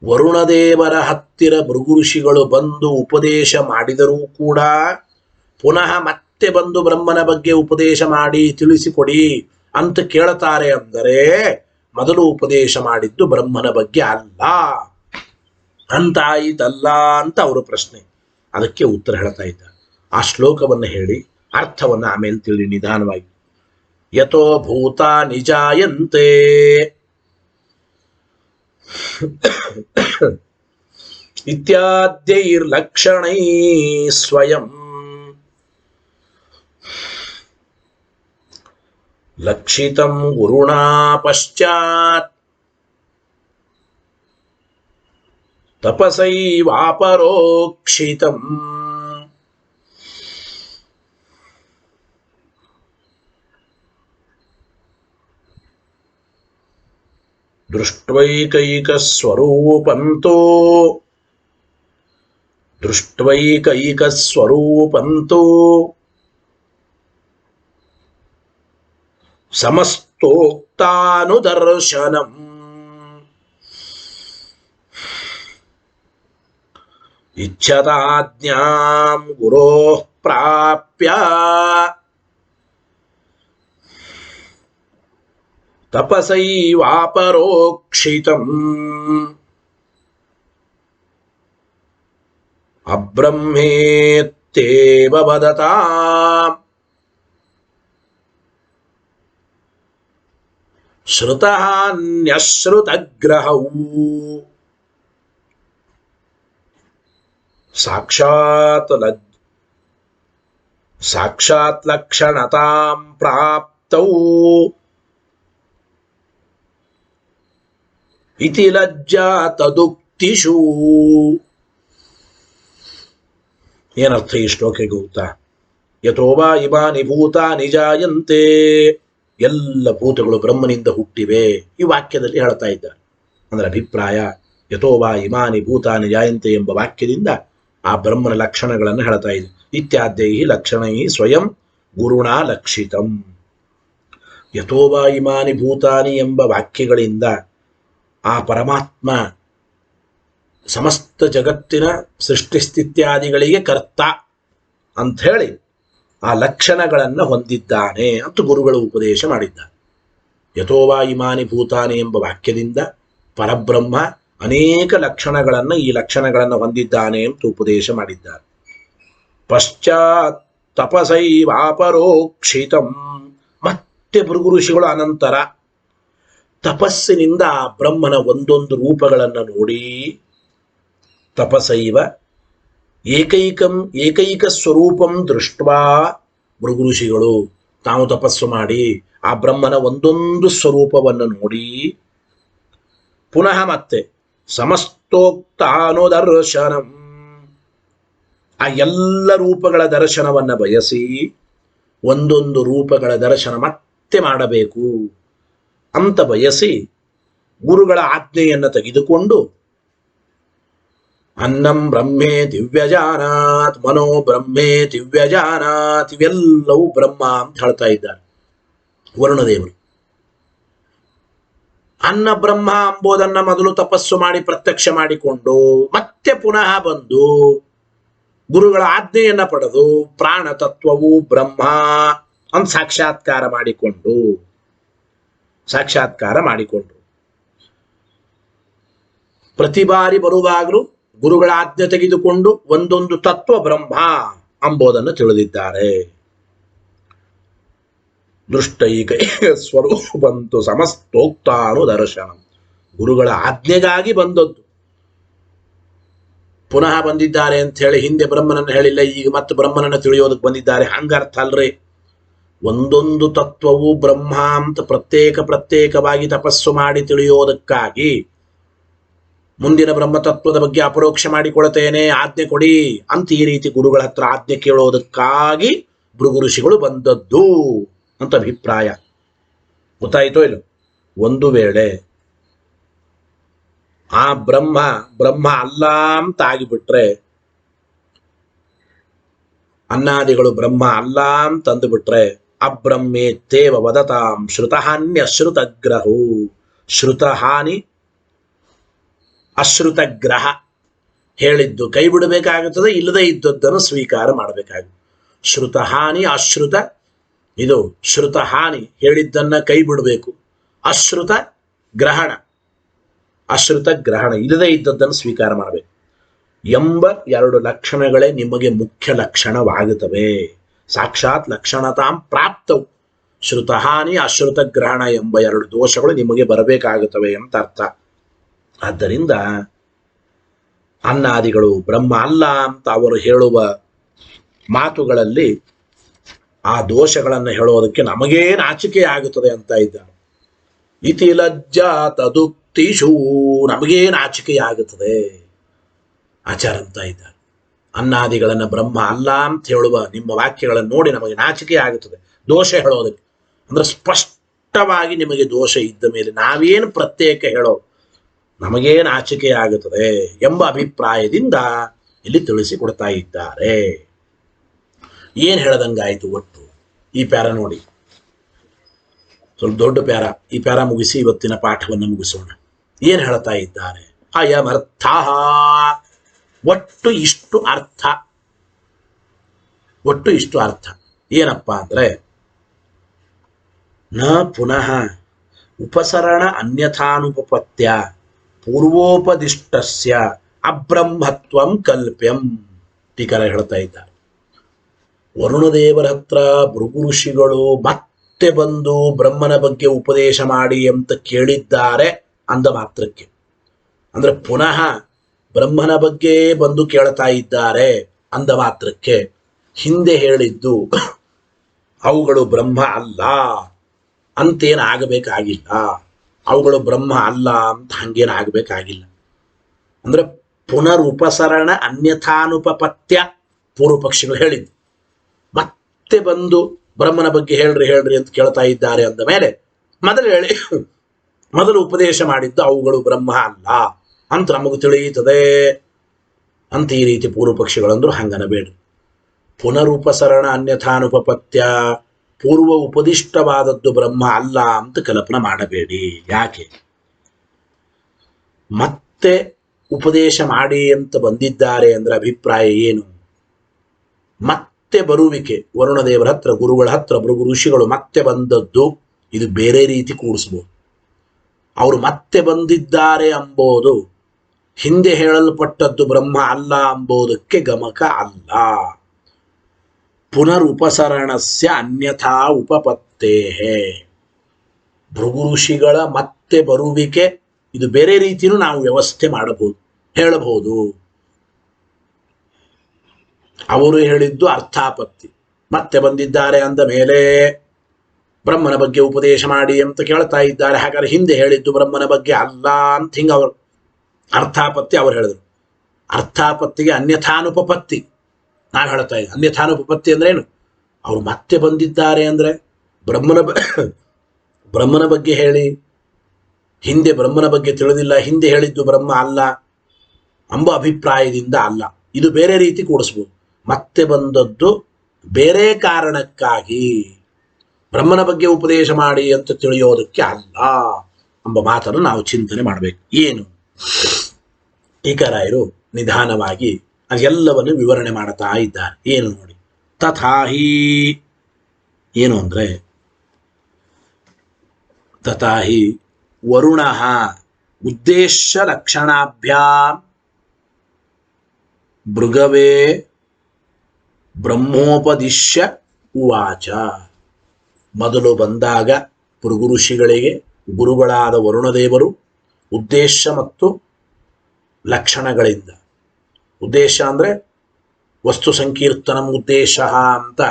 ವರುಣದೇವರ ಹತ್ತಿರ ಭೃಗು ಋಷಿಗಳು ಬಂದು ಉಪದೇಶ ಮಾಡಿದರೂ ಕೂಡ ಪುನಃ ಮತ್ತೆ ಬಂದು ಬ್ರಹ್ಮನ ಬಗ್ಗೆ ಉಪದೇಶ ಮಾಡಿ ತಿಳಿಸಿಕೊಡಿ ಅಂತ ಕೇಳ್ತಾರೆ ಅಂದರೆ ಮೊದಲು ಉಪದೇಶ ಮಾಡಿದ್ದು ಬ್ರಹ್ಮನ ಬಗ್ಗೆ ಅಲ್ಲ ಅಂತಾಯಿತಲ್ಲ ಅಂತ ಅವರ ಪ್ರಶ್ನೆ. ಅದಕ್ಕೆ ಉತ್ತರ ಹೇಳ್ತಾ ಇದ್ದಾರೆ. ಆ ಶ್ಲೋಕವನ್ನು ಹೇಳಿ ಅರ್ಥವನ್ನು ಆಮೇಲೆ ತಿಳಿ ನಿಧಾನವಾಗಿ. ಯತೋ ಭೂತ ನಿಜಾಯಂತೆ ಇತ್ಯಾದ್ಯೈರ್ಲಕ್ಷಣೈ ಸ್ವಯಂ ಲಕ್ಷಿತಂ ಗುರುಣಾ ಪಶ್ಚಾತ್ ತಪಸೈವಾಪರೋಕ್ಷಿತಂ. ದೃಷ್ಟ್ವೈಕೈಕಸ್ವರೂಪಂತೋ ಸಮಸ್ತೋಕ್ತಾನುದರ್ಶನಂ. ಇಚ್ಛತಾಜ್ಞಾಂ ಗುರೋಃ ಪ್ರಾಪ್ಯ ತಪಸೈವಾಪರೋಕ್ಷಿತಂ. ಅಬ್ರಹ್ಮೇತ್ಯೇವ ವದತಾಂ ಶ್ರುತಃ ನ್ಯಶ್ರುತಗ್ರಹೌ ಸಾಕ್ಷಾತ್ ಸಾಕ್ಷಾತ್ ಲಕ್ಷಣತಾಂ ಪ್ರಾಪ್ತೌ ಇತಿ ಲಜ್ಜಾ ತದುಕ್ತಿಷು. ಏನರ್ಥ ಈ ಶ್ಲೋಕಕ್ಕೆ ಗೊತ್ತಾ? ಯಥೋವಾ ಇಮಾನಿ ಭೂತಾನಿ ಜಾಯಂತೆ, ಎಲ್ಲ ಭೂತಗಳು ಬ್ರಹ್ಮನಿಂದ ಹುಟ್ಟಿವೆ, ಈ ವಾಕ್ಯದಲ್ಲಿ ಹೇಳ್ತಾ ಇದ್ದಾರೆ. ಅಂದ್ರೆ ಅಭಿಪ್ರಾಯ, ಯಥೋವಾ ಇಮಾನಿ ಭೂತಾನಿ ಜಾಯಂತೆ ಎಂಬ ವಾಕ್ಯದಿಂದ ಆ ಬ್ರಹ್ಮನ ಲಕ್ಷಣಗಳನ್ನು ಹೇಳ್ತಾ ಇದೆ. ಇತ್ಯಾದ್ಯೈ ಲಕ್ಷಣೈ ಸ್ವಯಂ ಗುರುಣಾ ಲಕ್ಷಿತಂ. ಯಥೋವಾ ಇಮಾನಿ ಭೂತಾನಿ ಎಂಬ ವಾಕ್ಯಗಳಿಂದ ಆ ಪರಮಾತ್ಮ ಸಮಸ್ತ ಜಗತ್ತಿನ ಸೃಷ್ಟಿಸ್ಥಿತ್ಯಾದಿಗಳಿಗೆ ಕರ್ತ ಅಂಥೇಳಿ ಆ ಲಕ್ಷಣಗಳನ್ನು ಹೊಂದಿದ್ದಾನೆ ಅಂತ ಗುರುಗಳು ಉಪದೇಶ ಮಾಡಿದ್ದಾರೆ. ಯಥೋವಾ ಇಮಾನಿ ಭೂತಾನಿ ಎಂಬ ವಾಕ್ಯದಿಂದ ಪರಬ್ರಹ್ಮ ಅನೇಕ ಲಕ್ಷಣಗಳನ್ನು, ಈ ಲಕ್ಷಣಗಳನ್ನು ಹೊಂದಿದ್ದಾನೆ ಅಂತ ಉಪದೇಶ ಮಾಡಿದ್ದಾರೆ. ಪಶ್ಚಾತ್ ತಪಸೈವಾಪರೋಕ್ಷಿತಂ, ಮತ್ತೆ ಭೃಗು ಋಷಿಗಳು ಅನಂತರ ತಪಸ್ಸಿನಿಂದ ಆ ಬ್ರಹ್ಮನ ಒಂದೊಂದು ರೂಪಗಳನ್ನು ನೋಡಿ, ತಪಸೈವ ಏಕೈಕ ಸ್ವರೂಪಂ ದೃಷ್ಟ್ವಾ, ಭೃಗು ಋಷಿಗಳು ತಾವು ತಪಸ್ಸು ಮಾಡಿ ಆ ಬ್ರಹ್ಮನ ಒಂದೊಂದು ಸ್ವರೂಪವನ್ನು ನೋಡಿ, ಪುನಃ ಮತ್ತೆ ಸಮಸ್ತೋಕ್ತಾನುದರ್ಶನಂ, ಆ ಎಲ್ಲ ರೂಪಗಳ ದರ್ಶನವನ್ನು ಬಯಸಿ ಒಂದೊಂದು ರೂಪಗಳ ದರ್ಶನ ಮತ್ತೆ ಮಾಡಬೇಕು ಅಂತ ಬಯಸಿ ಗುರುಗಳ ಆಜ್ಞೆಯನ್ನು ತೆಗೆದುಕೊಂಡು ಅನ್ನಂ ಬ್ರಹ್ಮೇ ದಿವ್ಯಜಾನಾತ್ ಮನೋ ಬ್ರಹ್ಮೇ ದಿವ್ಯಜಾನಾತ್, ಇವೆಲ್ಲವೂ ಬ್ರಹ್ಮ ಅಂತ ಹೇಳ್ತಾ ಇದ್ದಾರೆ ವರುಣದೇವರು. ಅನ್ನ ಬ್ರಹ್ಮ ಎಂಬುದನ್ನ ಮೊದಲು ತಪಸ್ಸು ಮಾಡಿ ಪ್ರತ್ಯಕ್ಷ ಮಾಡಿಕೊಂಡು ಮತ್ತೆ ಪುನಃ ಬಂದು ಗುರುಗಳ ಆಜ್ಞೆಯನ್ನ ಪಡೆದು ಪ್ರಾಣ ತತ್ವವು ಬ್ರಹ್ಮ ಅಂತ ಸಾಕ್ಷಾತ್ಕಾರ ಮಾಡಿಕೊಂಡ್ರು. ಪ್ರತಿ ಬಾರಿ ಬರುವಾಗಲೂ ಗುರುಗಳ ಆಜ್ಞೆ ತೆಗೆದುಕೊಂಡು ಒಂದೊಂದು ತತ್ವ ಬ್ರಹ್ಮ ಎಂಬುದನ್ನು ತಿಳಿದಿದ್ದಾರೆ. ದೃಷ್ಟೈಕ ಸ್ವರೂಪಂತು ಸಮಸ್ತೋಕ್ತಾನು ದರ್ಶನ, ಗುರುಗಳ ಆಜ್ಞೆಗಾಗಿ ಬಂದದ್ದು. ಪುನಃ ಬಂದಿದ್ದಾರೆ ಅಂತ ಹೇಳಿ ಹಿಂದೆ ಬ್ರಹ್ಮನನ್ನು ಹೇಳಿಲ್ಲ, ಈಗ ಮತ್ತೆ ಬ್ರಹ್ಮನನ್ನು ತಿಳಿಯೋದಕ್ಕೆ ಬಂದಿದ್ದಾರೆ, ಹಂಗರ್ಥ ಅಲ್ರಿ. ಒಂದೊಂದು ತತ್ವವು ಬ್ರಹ್ಮ ಅಂತ ಪ್ರತ್ಯೇಕವಾಗಿ ತಪಸ್ಸು ಮಾಡಿ ತಿಳಿಯೋದಕ್ಕಾಗಿ, ಮುಂದಿನ ಬ್ರಹ್ಮತತ್ವದ ಬಗ್ಗೆ ಅಪರೋಕ್ಷ ಮಾಡಿಕೊಳ್ತೇನೆ ಆಜ್ಞೆ ಕೊಡಿ ಅಂತ ಈ ರೀತಿ ಗುರುಗಳ ಹತ್ರ ಆಜ್ಞೆ ಕೇಳೋದಕ್ಕಾಗಿ ಭೃಗು ಋಷಿಗಳು ಬಂದದ್ದು ಅಂತ ಅಭಿಪ್ರಾಯ. ಗೊತ್ತಾಯಿತೋ ಇಲ್ಲ? ಒಂದು ವೇಳೆ ಆ ಬ್ರಹ್ಮ ಅಲ್ಲ ಅಂತ ಆಗಿಬಿಟ್ರೆ, ಅನ್ನಾದಿಗಳು ಬ್ರಹ್ಮ ಅಲ್ಲ ಅಂತ ಅಂದುಬಿಟ್ರೆ, ಅಬ್ರಹ್ಮೇತ್ತೇವ ವದತಾಂ ಶ್ರುತಹಾನ್ಯಶ್ರುತಗ್ರಹೋ, ಶ್ರುತಹಾನಿ ಅಶ್ರುತಗ್ರಹ, ಹೇಳಿದ್ದು ಕೈ ಬಿಡಬೇಕಾಗುತ್ತದೆ, ಇಲ್ಲದೆ ಇದ್ದದ್ದನ್ನು ಸ್ವೀಕಾರ ಮಾಡಬೇಕಾಗುತ್ತೆ. ಶ್ರುತಹಾನಿ ಅಶ್ರುತ, ಇದು ಶ್ರುತಹಾನಿ ಹೇಳಿದ್ದನ್ನ ಕೈ ಬಿಡಬೇಕು, ಅಶ್ರುತ ಗ್ರಹಣ ಇಲ್ಲದೆ ಇದ್ದದ್ದನ್ನು ಸ್ವೀಕಾರ ಮಾಡಬೇಕು ಎಂಬ ಎರಡು ಲಕ್ಷಣಗಳೇ ನಿಮಗೆ ಮುಖ್ಯ ಲಕ್ಷಣವಾಗುತ್ತವೆ. ಸಾಕ್ಷಾತ್ ಲಕ್ಷಣತಾಂ ಪ್ರಾಪ್ತವು, ಶ್ರುತಹಾನಿ ಅಶ್ರುತ ಗ್ರಹಣ ಎಂಬ ಎರಡು ದೋಷಗಳು ನಿಮಗೆ ಬರಬೇಕಾಗುತ್ತವೆ ಅಂತ ಅರ್ಥ. ಆದ್ದರಿಂದ ಅನ್ನಾದಿಗಳು ಬ್ರಹ್ಮ ಅಲ್ಲ ಅಂತ ಅವರು ಹೇಳುವ ಮಾತುಗಳಲ್ಲಿ ಆ ದೋಷಗಳನ್ನು ಹೇಳೋದಕ್ಕೆ ನಮಗೇ ನಾಚಿಕೆ ಆಗುತ್ತದೆ ಅಂತ ಇದ್ದಾರೆ. ಇತಿ ಲಜ್ಜಾ ತದುಕ್ತಿಷು, ನಮಗೇ ನಾಚಿಕೆಯಾಗುತ್ತದೆ ಆಚಾರ ಅಂತ ಇದ್ದಾರೆ. ಅನ್ನಾದಿಗಳನ್ನು ಬ್ರಹ್ಮ ಅಲ್ಲ ಅಂತ ಹೇಳುವ ನಿಮ್ಮ ವಾಕ್ಯಗಳನ್ನು ನೋಡಿ ನಮಗೆ ನಾಚಿಕೆ ಆಗುತ್ತದೆ ದೋಷ ಹೇಳೋದಕ್ಕೆ. ಅಂದ್ರೆ ಸ್ಪಷ್ಟವಾಗಿ ನಿಮಗೆ ದೋಷ ಇದ್ದ ಮೇಲೆ ನಾವೇನು ಪ್ರತ್ಯೇಕ ಹೇಳೋದು, ನಮಗೇ ನಾಚಿಕೆ ಆಗುತ್ತದೆ ಎಂಬ ಅಭಿಪ್ರಾಯದಿಂದ ಇಲ್ಲಿ ತಿಳಿಸಿಕೊಡ್ತಾ ಇದ್ದಾರೆ. ಏನು ಹೇಳದಂಗಾಯಿತು ಒಟ್ಟು ಈ ಪ್ಯಾರ ನೋಡಿ, ಸ್ವಲ್ಪ ದೊಡ್ಡ ಪ್ಯಾರ. ಈ ಪ್ಯಾರ ಮುಗಿಸಿ ಇವತ್ತಿನ ಪಾಠವನ್ನು ಮುಗಿಸೋಣ. ಏನು ಹೇಳ್ತಾ ಇದ್ದಾರೆ? ಅಯಮರ್ಥ, ಒಟ್ಟು ಇಷ್ಟು ಅರ್ಥ ಏನಪ್ಪ ಅಂದ್ರೆ, ನ ಪುನಃ ಉಪಸರಣ ಅನ್ಯಥಾನುಪಪತ್ಯ ಪೂರ್ವೋಪದಿಷ್ಟಸ್ಯ ಅಬ್ರಹ್ಮತ್ವಂ ಕಲ್ಪ್ಯಂ. ಟೀಕಾರ ಹೇಳ್ತಾ ಇದ್ದಾರೆ, ವರುಣದೇವರ ಹತ್ರ ಭೃಗು ಋಷಿಗಳು ಮತ್ತೆ ಬಂದು ಬ್ರಹ್ಮನ ಬಗ್ಗೆ ಉಪದೇಶ ಮಾಡಿ ಅಂತ ಕೇಳಿದ್ದಾರೆ ಅಂದ ಮಾತ್ರಕ್ಕೆ, ಅಂದ್ರೆ ಪುನಃ ಬ್ರಹ್ಮನ ಬಗ್ಗೆ ಬಂದು ಕೇಳ್ತಾ ಇದ್ದಾರೆ ಅಂದ ಮಾತ್ರಕ್ಕೆ ಹಿಂದೆ ಹೇಳಿದ್ದು ಅವುಗಳು ಬ್ರಹ್ಮ ಅಲ್ಲ ಅಂತೇನು ಆಗಬೇಕಾಗಿಲ್ಲ. ಅವುಗಳು ಬ್ರಹ್ಮ ಅಲ್ಲ ಅಂತ ಹಂಗೇನು ಆಗಬೇಕಾಗಿಲ್ಲ. ಅಂದ್ರೆ ಪುನರುಪಸರಣ ಅನ್ಯಥಾನುಪಪತ್ಯ ಪೂರ್ವ ಪಕ್ಷಿಗಳು ಹೇಳಿದ್ದು. ಮತ್ತೆ ಬಂದು ಬ್ರಹ್ಮನ ಬಗ್ಗೆ ಹೇಳ್ರಿ ಅಂತ ಕೇಳ್ತಾ ಇದ್ದಾರೆ ಅಂದ ಮೇಲೆ ಮೊದಲು ಉಪದೇಶ ಮಾಡಿದ್ದು ಅವುಗಳು ಬ್ರಹ್ಮ ಅಲ್ಲ ಅಂತ ನಮಗೂ ತಿಳಿಯುತ್ತದೆ ಅಂತ ಈ ರೀತಿ ಪೂರ್ವ ಪಕ್ಷಿಗಳಂದ್ರು ಹಂಗನಬೇಡ್ರಿ. ಪುನರುಪಸರಣ ಅನ್ಯಥಾನುಪಪತ್ಯ, ಪೂರ್ವ ಉಪದಿಷ್ಟವಾದದ್ದು ಬ್ರಹ್ಮ ಅಲ್ಲ ಅಂತ ಕಲ್ಪನೆ ಮಾಡಬೇಡಿ. ಯಾಕೆ? ಮತ್ತೆ ಉಪದೇಶ ಮಾಡಿ ಅಂತ ಬಂದಿದ್ದಾರೆ ಅಂದ್ರೆ ಅಭಿಪ್ರಾಯ ಏನು? ಮತ್ತೆ ಬರುವಿಕೆ ವರುಣದೇವರ ಹತ್ರ, ಗುರುಗಳ ಹತ್ರ, ಭೃಗು ಋಷಿಗಳು ಮತ್ತೆ ಬಂದದ್ದು ಇದು ಬೇರೆ ರೀತಿ ಕೂಡಿಸ್ಬೋದು. ಅವರು ಮತ್ತೆ ಬಂದಿದ್ದಾರೆ ಎಂಬುದು ಹಿಂದೆ ಹೇಳಲ್ಪಟ್ಟದ್ದು ಬ್ರಹ್ಮ ಅಲ್ಲ ಎಂಬುದಕ್ಕೆ ಗಮಕ ಅಲ್ಲ. ಪುನರುಪಸರಣಸ್ಯ ಅನ್ಯಥಾ ಉಪಪತ್ತೇ, ಭೃಗು ಋಷಿಗಳ ಮತ್ತೆ ಬರುವಿಕೆ ಇದು ಬೇರೆ ರೀತಿಯೂ ನಾವು ವ್ಯವಸ್ಥೆ ಮಾಡಬಹುದು, ಹೇಳಬಹುದು. ಅವರು ಹೇಳಿದ್ದು ಅರ್ಥಾಪತ್ತಿ, ಮತ್ತೆ ಬಂದಿದ್ದಾರೆ ಅಂದ ಮೇಲೆ ಬ್ರಹ್ಮನ ಬಗ್ಗೆ ಉಪದೇಶ ಮಾಡಿ ಅಂತ ಕೇಳ್ತಾ ಇದ್ದಾರೆ. ಹಾಗಾದ್ರೆ ಹಿಂದೆ ಹೇಳಿದ್ದು ಬ್ರಹ್ಮನ ಬಗ್ಗೆ ಅಲ್ಲ ಅಂತ ಹಿಂಗ ಅವರು ಅರ್ಥಾಪತ್ತಿ ಅವ್ರು ಹೇಳಿದ್ರು. ಅರ್ಥಾಪತ್ತಿಗೆ ಅನ್ಯಥಾನುಪಪತ್ತಿ ನಾವು ಹೇಳ್ತಾ ಇದ್ದೀವಿ. ಅನ್ಯಥಾನುಪಪತ್ತಿ ಅಂದ್ರೆ ಏನು? ಅವರು ಮತ್ತೆ ಬಂದಿದ್ದಾರೆ ಅಂದ್ರೆ ಬ್ರಹ್ಮನ ಬಗ್ಗೆ ಹೇಳಿ, ಹಿಂದೆ ಬ್ರಹ್ಮನ ಬಗ್ಗೆ ತಿಳಿದಿಲ್ಲ, ಹಿಂದೆ ಹೇಳಿದ್ದು ಬ್ರಹ್ಮ ಅಲ್ಲ ಎಂಬ ಅಭಿಪ್ರಾಯದಿಂದ ಅಲ್ಲ. ಇದು ಬೇರೆ ರೀತಿ ಕೂಡಿಸ್ಬೋದು. ಮತ್ತೆ ಬಂದದ್ದು ಬೇರೆ ಕಾರಣಕ್ಕಾಗಿ, ಬ್ರಹ್ಮನ ಬಗ್ಗೆ ಉಪದೇಶ ಮಾಡಿ ಅಂತ ತಿಳಿಯೋದಕ್ಕೆ ಅಲ್ಲ ಎಂಬ ಮಾತನ್ನು ನಾವು ಚಿಂತನೆ ಮಾಡಬೇಕು. ಏನು? ಟೀಕಾರಾಯರು ನಿಧಾನವಾಗಿ ಅದೆಲ್ಲವನ್ನು ವಿವರಣೆ ಮಾಡ್ತಾ ಇದ್ದಾರೆ. ಏನು ನೋಡಿ, ತಥಾಹಿ ಏನು ಅಂದ್ರೆ, ತಥಾಹಿ ವರುಣ ಉದ್ದೇಶ ಲಕ್ಷಣಾಭ್ಯಾಂ ಭೃಗವೇ ಬ್ರಹ್ಮೋಪದಿಶ್ಯ ಉವಾಚ. ಮೊದಲು ಬಂದಾಗ ಭೃಗು ಋಷಿಗಳಿಗೆ ಗುರುಗಳಾದ ವರುಣದೇವರು ಉದ್ದೇಶ ಮತ್ತು ಲಕ್ಷಣಗಳಿಂದ, ಉದ್ದೇಶ ಅಂದ್ರೆ ವಸ್ತು ಸಂಕೀರ್ತನಂ ಉದ್ದೇಶ ಅಂತ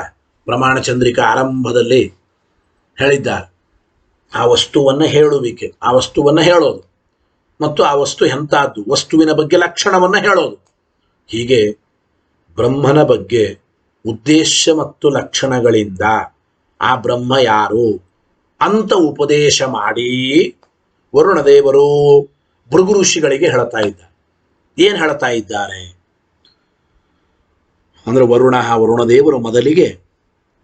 ಪ್ರಮಾಣ ಚಂದ್ರಿಕಾ ಆರಂಭದಲ್ಲಿ ಹೇಳಿದ್ದಾರೆ. ಆ ವಸ್ತುವನ್ನು ಹೇಳುವಿಕೆ, ಆ ವಸ್ತುವನ್ನು ಹೇಳೋದು ಮತ್ತು ಆ ವಸ್ತು ಎಂಥದ್ದು, ವಸ್ತುವಿನ ಬಗ್ಗೆ ಲಕ್ಷಣವನ್ನು ಹೇಳೋದು. ಹೀಗೆ ಬ್ರಹ್ಮನ ಬಗ್ಗೆ ಉದ್ದೇಶ ಮತ್ತು ಲಕ್ಷಣಗಳಿಂದ ಆ ಬ್ರಹ್ಮ ಯಾರು ಅಂತ ಉಪದೇಶ ಮಾಡಿ ವರುಣದೇವರು ಭೃಗು ಋಷಿಗಳಿಗೆ ಹೇಳ್ತಾ ಇದ್ದಾರೆ. ಏನು ಹೇಳ್ತಾ ಇದ್ದಾರೆ ಅಂದ್ರೆ, ವರುಣದೇವರು ಮೊದಲಿಗೆ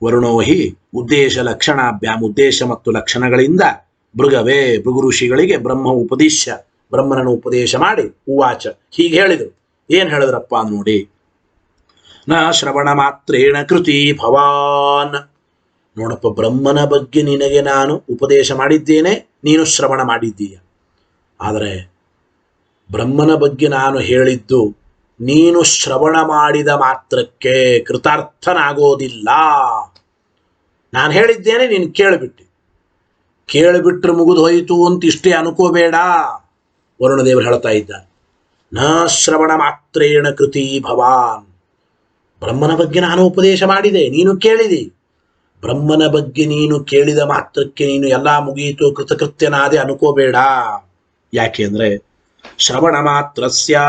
ವರುಣೋಹಿ ಉದ್ದೇಶ ಲಕ್ಷಣಾಭ್ಯಾಮ್, ಉದ್ದೇಶ ಮತ್ತು ಲಕ್ಷಣಗಳಿಂದ ಭೃಗು ಋಷಿಗಳಿಗೆ ಬ್ರಹ್ಮನನ್ನು ಉಪದೇಶ ಮಾಡಿ ಉವಾಚ ಹೀಗೆ ಹೇಳಿದರು. ಏನು ಹೇಳಿದ್ರಪ್ಪ ನೋಡಿ, ನ ಶ್ರವಣ ಮಾತ್ರೇಣ ಕೃತಿ ಭವಾನ್. ನೋಡಪ್ಪ, ಬ್ರಹ್ಮನ ಬಗ್ಗೆ ನಿನಗೆ ನಾನು ಉಪದೇಶ ಮಾಡಿದ್ದೇನೆ, ನೀನು ಶ್ರವಣ ಮಾಡಿದ್ದೀಯ. ಆದರೆ ಬ್ರಹ್ಮನ ಬಗ್ಗೆ ನಾನು ಹೇಳಿದ್ದು ನೀನು ಶ್ರವಣ ಮಾಡಿದ ಮಾತ್ರಕ್ಕೆ ಕೃತಾರ್ಥನಾಗೋದಿಲ್ಲ. ನಾನು ಹೇಳಿದ್ದೇನೆ, ನೀನು ಕೇಳಿಬಿಟ್ರೆ ಮುಗಿದು ಹೋಯಿತು ಅಂತ ಇಷ್ಟೇ ಅನ್ಕೋಬೇಡ. ವರುಣದೇವರು ಹೇಳ್ತಾ ಇದ್ದಾರೆ, ನ ಶ್ರವಣ ಮಾತ್ರೇಣ ಕೃತಿ ಭವಾನ್. ಬ್ರಹ್ಮನ ಬಗ್ಗೆ ನಾನು ಉಪದೇಶ ಮಾಡಿದೆ, ನೀನು ಕೇಳಿದಿ. ಬ್ರಹ್ಮನ ಬಗ್ಗೆ ನೀನು ಕೇಳಿದ ಮಾತ್ರಕ್ಕೆ ನೀನು ಎಲ್ಲ ಮುಗಿಯಿತು, ಕೃತಕೃತ್ಯನಾದೆ ಅನ್ಕೋಬೇಡ. ಯಾಕೆ ಅಂದ್ರೆ, ಶ್ರವಣ ಮಾತ್ರಸ್ಯ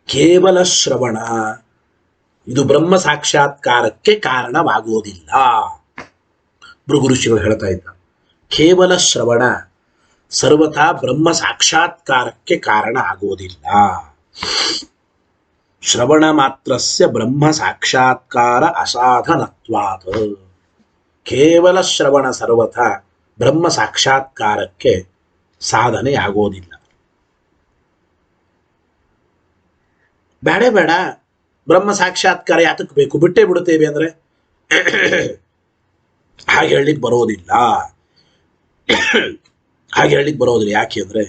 ಕೇವಲ ಶ್ರವಣ ಇದು ಬ್ರಹ್ಮ ಸಾಕ್ಷಾತ್ಕಾರಕ್ಕೆ ಕಾರಣವಾಗುವುದಿಲ್ಲ. ಭೃಗು ಋಷಿಗಳು ಹೇಳ್ತಾ ಇದ್ದಾರೆ, ಕೇವಲ ಶ್ರವಣ ಸರ್ವಥಾ ಬ್ರಹ್ಮ ಸಾಕ್ಷಾತ್ಕಾರಕ್ಕೆ ಕಾರಣ ಆಗುವುದಿಲ್ಲ. ಶ್ರವಣ ಮಾತ್ರಸ್ಯ ಬ್ರಹ್ಮ ಸಾಕ್ಷಾತ್ಕಾರ ಅಸಾಧನತ್ವಾತ್. ಕೇವಲ ಶ್ರವಣ ಸರ್ವಥಾ ಬ್ರಹ್ಮ ಸಾಕ್ಷಾತ್ಕಾರಕ್ಕೆ ಸಾಧನೆ ಆಗೋದಿಲ್ಲ. ಬೇಡ ಬ್ರಹ್ಮ ಸಾಕ್ಷಾತ್ಕಾರ ಯಾತಕ್ಕೆ ಬೇಕು, ಬಿಟ್ಟೇ ಬಿಡುತ್ತೇವೆ ಅಂದ್ರೆ ಹಾಗೆ ಹೇಳಲಿಕ್ಕೆ ಬರೋದಿಲ್ಲ. ಯಾಕೆ ಅಂದ್ರೆ,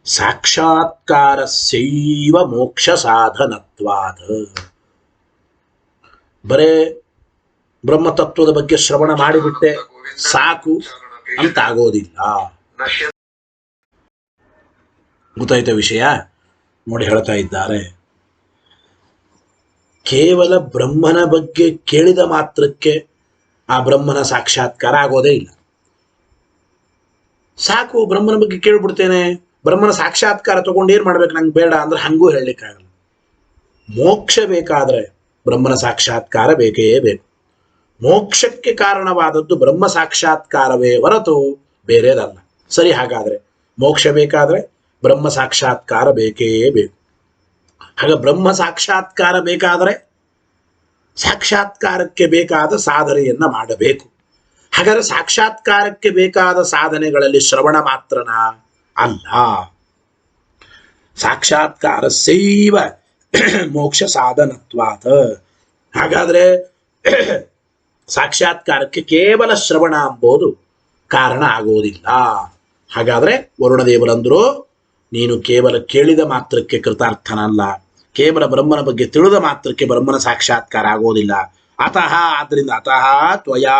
ಸಾಕ್ಷಾತ್ಕಾರ ಸೈವ ಮೋಕ್ಷ ಸಾಧನತ್ವಾದ. ಬರೇ ಬ್ರಹ್ಮತತ್ವದ ಬಗ್ಗೆ ಶ್ರವಣ ಮಾಡಿಬಿಟ್ಟೆ ಸಾಕು, ಅಂತಾಗೋದಿಲ್ಲ. ಗೊತ್ತಾಯ್ತ ವಿಷಯ? ನೋಡಿ ಹೇಳ್ತಾ ಇದ್ದಾರೆ, ಕೇವಲ ಬ್ರಹ್ಮನ ಬಗ್ಗೆ ಕೇಳಿದ ಮಾತ್ರಕ್ಕೆ ಆ ಬ್ರಹ್ಮನ ಸಾಕ್ಷಾತ್ಕಾರ ಆಗೋದೇ ಇಲ್ಲ. ಸಾಕು, ಬ್ರಹ್ಮನ ಬಗ್ಗೆ ಕೇಳ್ಬಿಡ್ತೇನೆ, ಬ್ರಹ್ಮನ ಸಾಕ್ಷಾತ್ಕಾರ ತಗೊಂಡು ಏನ್ ಮಾಡ್ಬೇಕು, ನಂಗೆ ಬೇಡ ಅಂದ್ರೆ ಹಂಗೂ ಹೇಳಲಿಕ್ಕಾಗಲ್ಲ. ಮೋಕ್ಷ ಬೇಕಾದ್ರೆ ಬ್ರಹ್ಮನ ಸಾಕ್ಷಾತ್ಕಾರ ಬೇಕೇ ಬೇಕು. ಮೋಕ್ಷಕ್ಕೆ ಕಾರಣವಾದದ್ದು ಬ್ರಹ್ಮ ಸಾಕ್ಷಾತ್ಕಾರವೇ ಹೊರತು ಬೇರೆದಲ್ಲ. ಸರಿ, ಹಾಗಾದ್ರೆ ಮೋಕ್ಷ ಬೇಕಾದ್ರೆ ಬ್ರಹ್ಮ ಸಾಕ್ಷಾತ್ಕಾರ ಬೇಕೇ ಬೇಕು. ಹಾಗ ಬ್ರಹ್ಮ ಸಾಕ್ಷಾತ್ಕಾರ ಬೇಕಾದರೆ ಸಾಕ್ಷಾತ್ಕಾರಕ್ಕೆ ಬೇಕಾದ ಸಾಧನೆಯನ್ನ ಮಾಡಬೇಕು. ಹಾಗಾದ್ರೆ ಸಾಕ್ಷಾತ್ಕಾರಕ್ಕೆ ಬೇಕಾದ ಸಾಧನೆಗಳಲ್ಲಿ ಶ್ರವಣ ಮಾತ್ರನ ಅಲ್ಲ, ಸಾಕ್ಷಾತ್ಕಾರ ಸೈವ ಮೋಕ್ಷ ಸಾಧನತ್ವಾದ. ಹಾಗಾದ್ರೆ ಸಾಕ್ಷಾತ್ಕಾರಕ್ಕೆ ಕೇವಲ ಶ್ರವಣ ಎಂಬುದು ಕಾರಣ ಆಗೋದಿಲ್ಲ. ಹಾಗಾದ್ರೆ ವರುಣದೇವರಂದ್ರು, ನೀನು ಕೇವಲ ಕೇಳಿದ ಮಾತ್ರಕ್ಕೆ ಕೃತಾರ್ಥನಲ್ಲ, ಕೇವಲ ಬ್ರಹ್ಮನ ಬಗ್ಗೆ ತಿಳಿದ ಮಾತ್ರಕ್ಕೆ ಬ್ರಹ್ಮನ ಸಾಕ್ಷಾತ್ಕಾರ ಆಗೋದಿಲ್ಲ. ಅತಃ, ಆದ್ರಿಂದ ಅತಃ ತ್ವಯಾ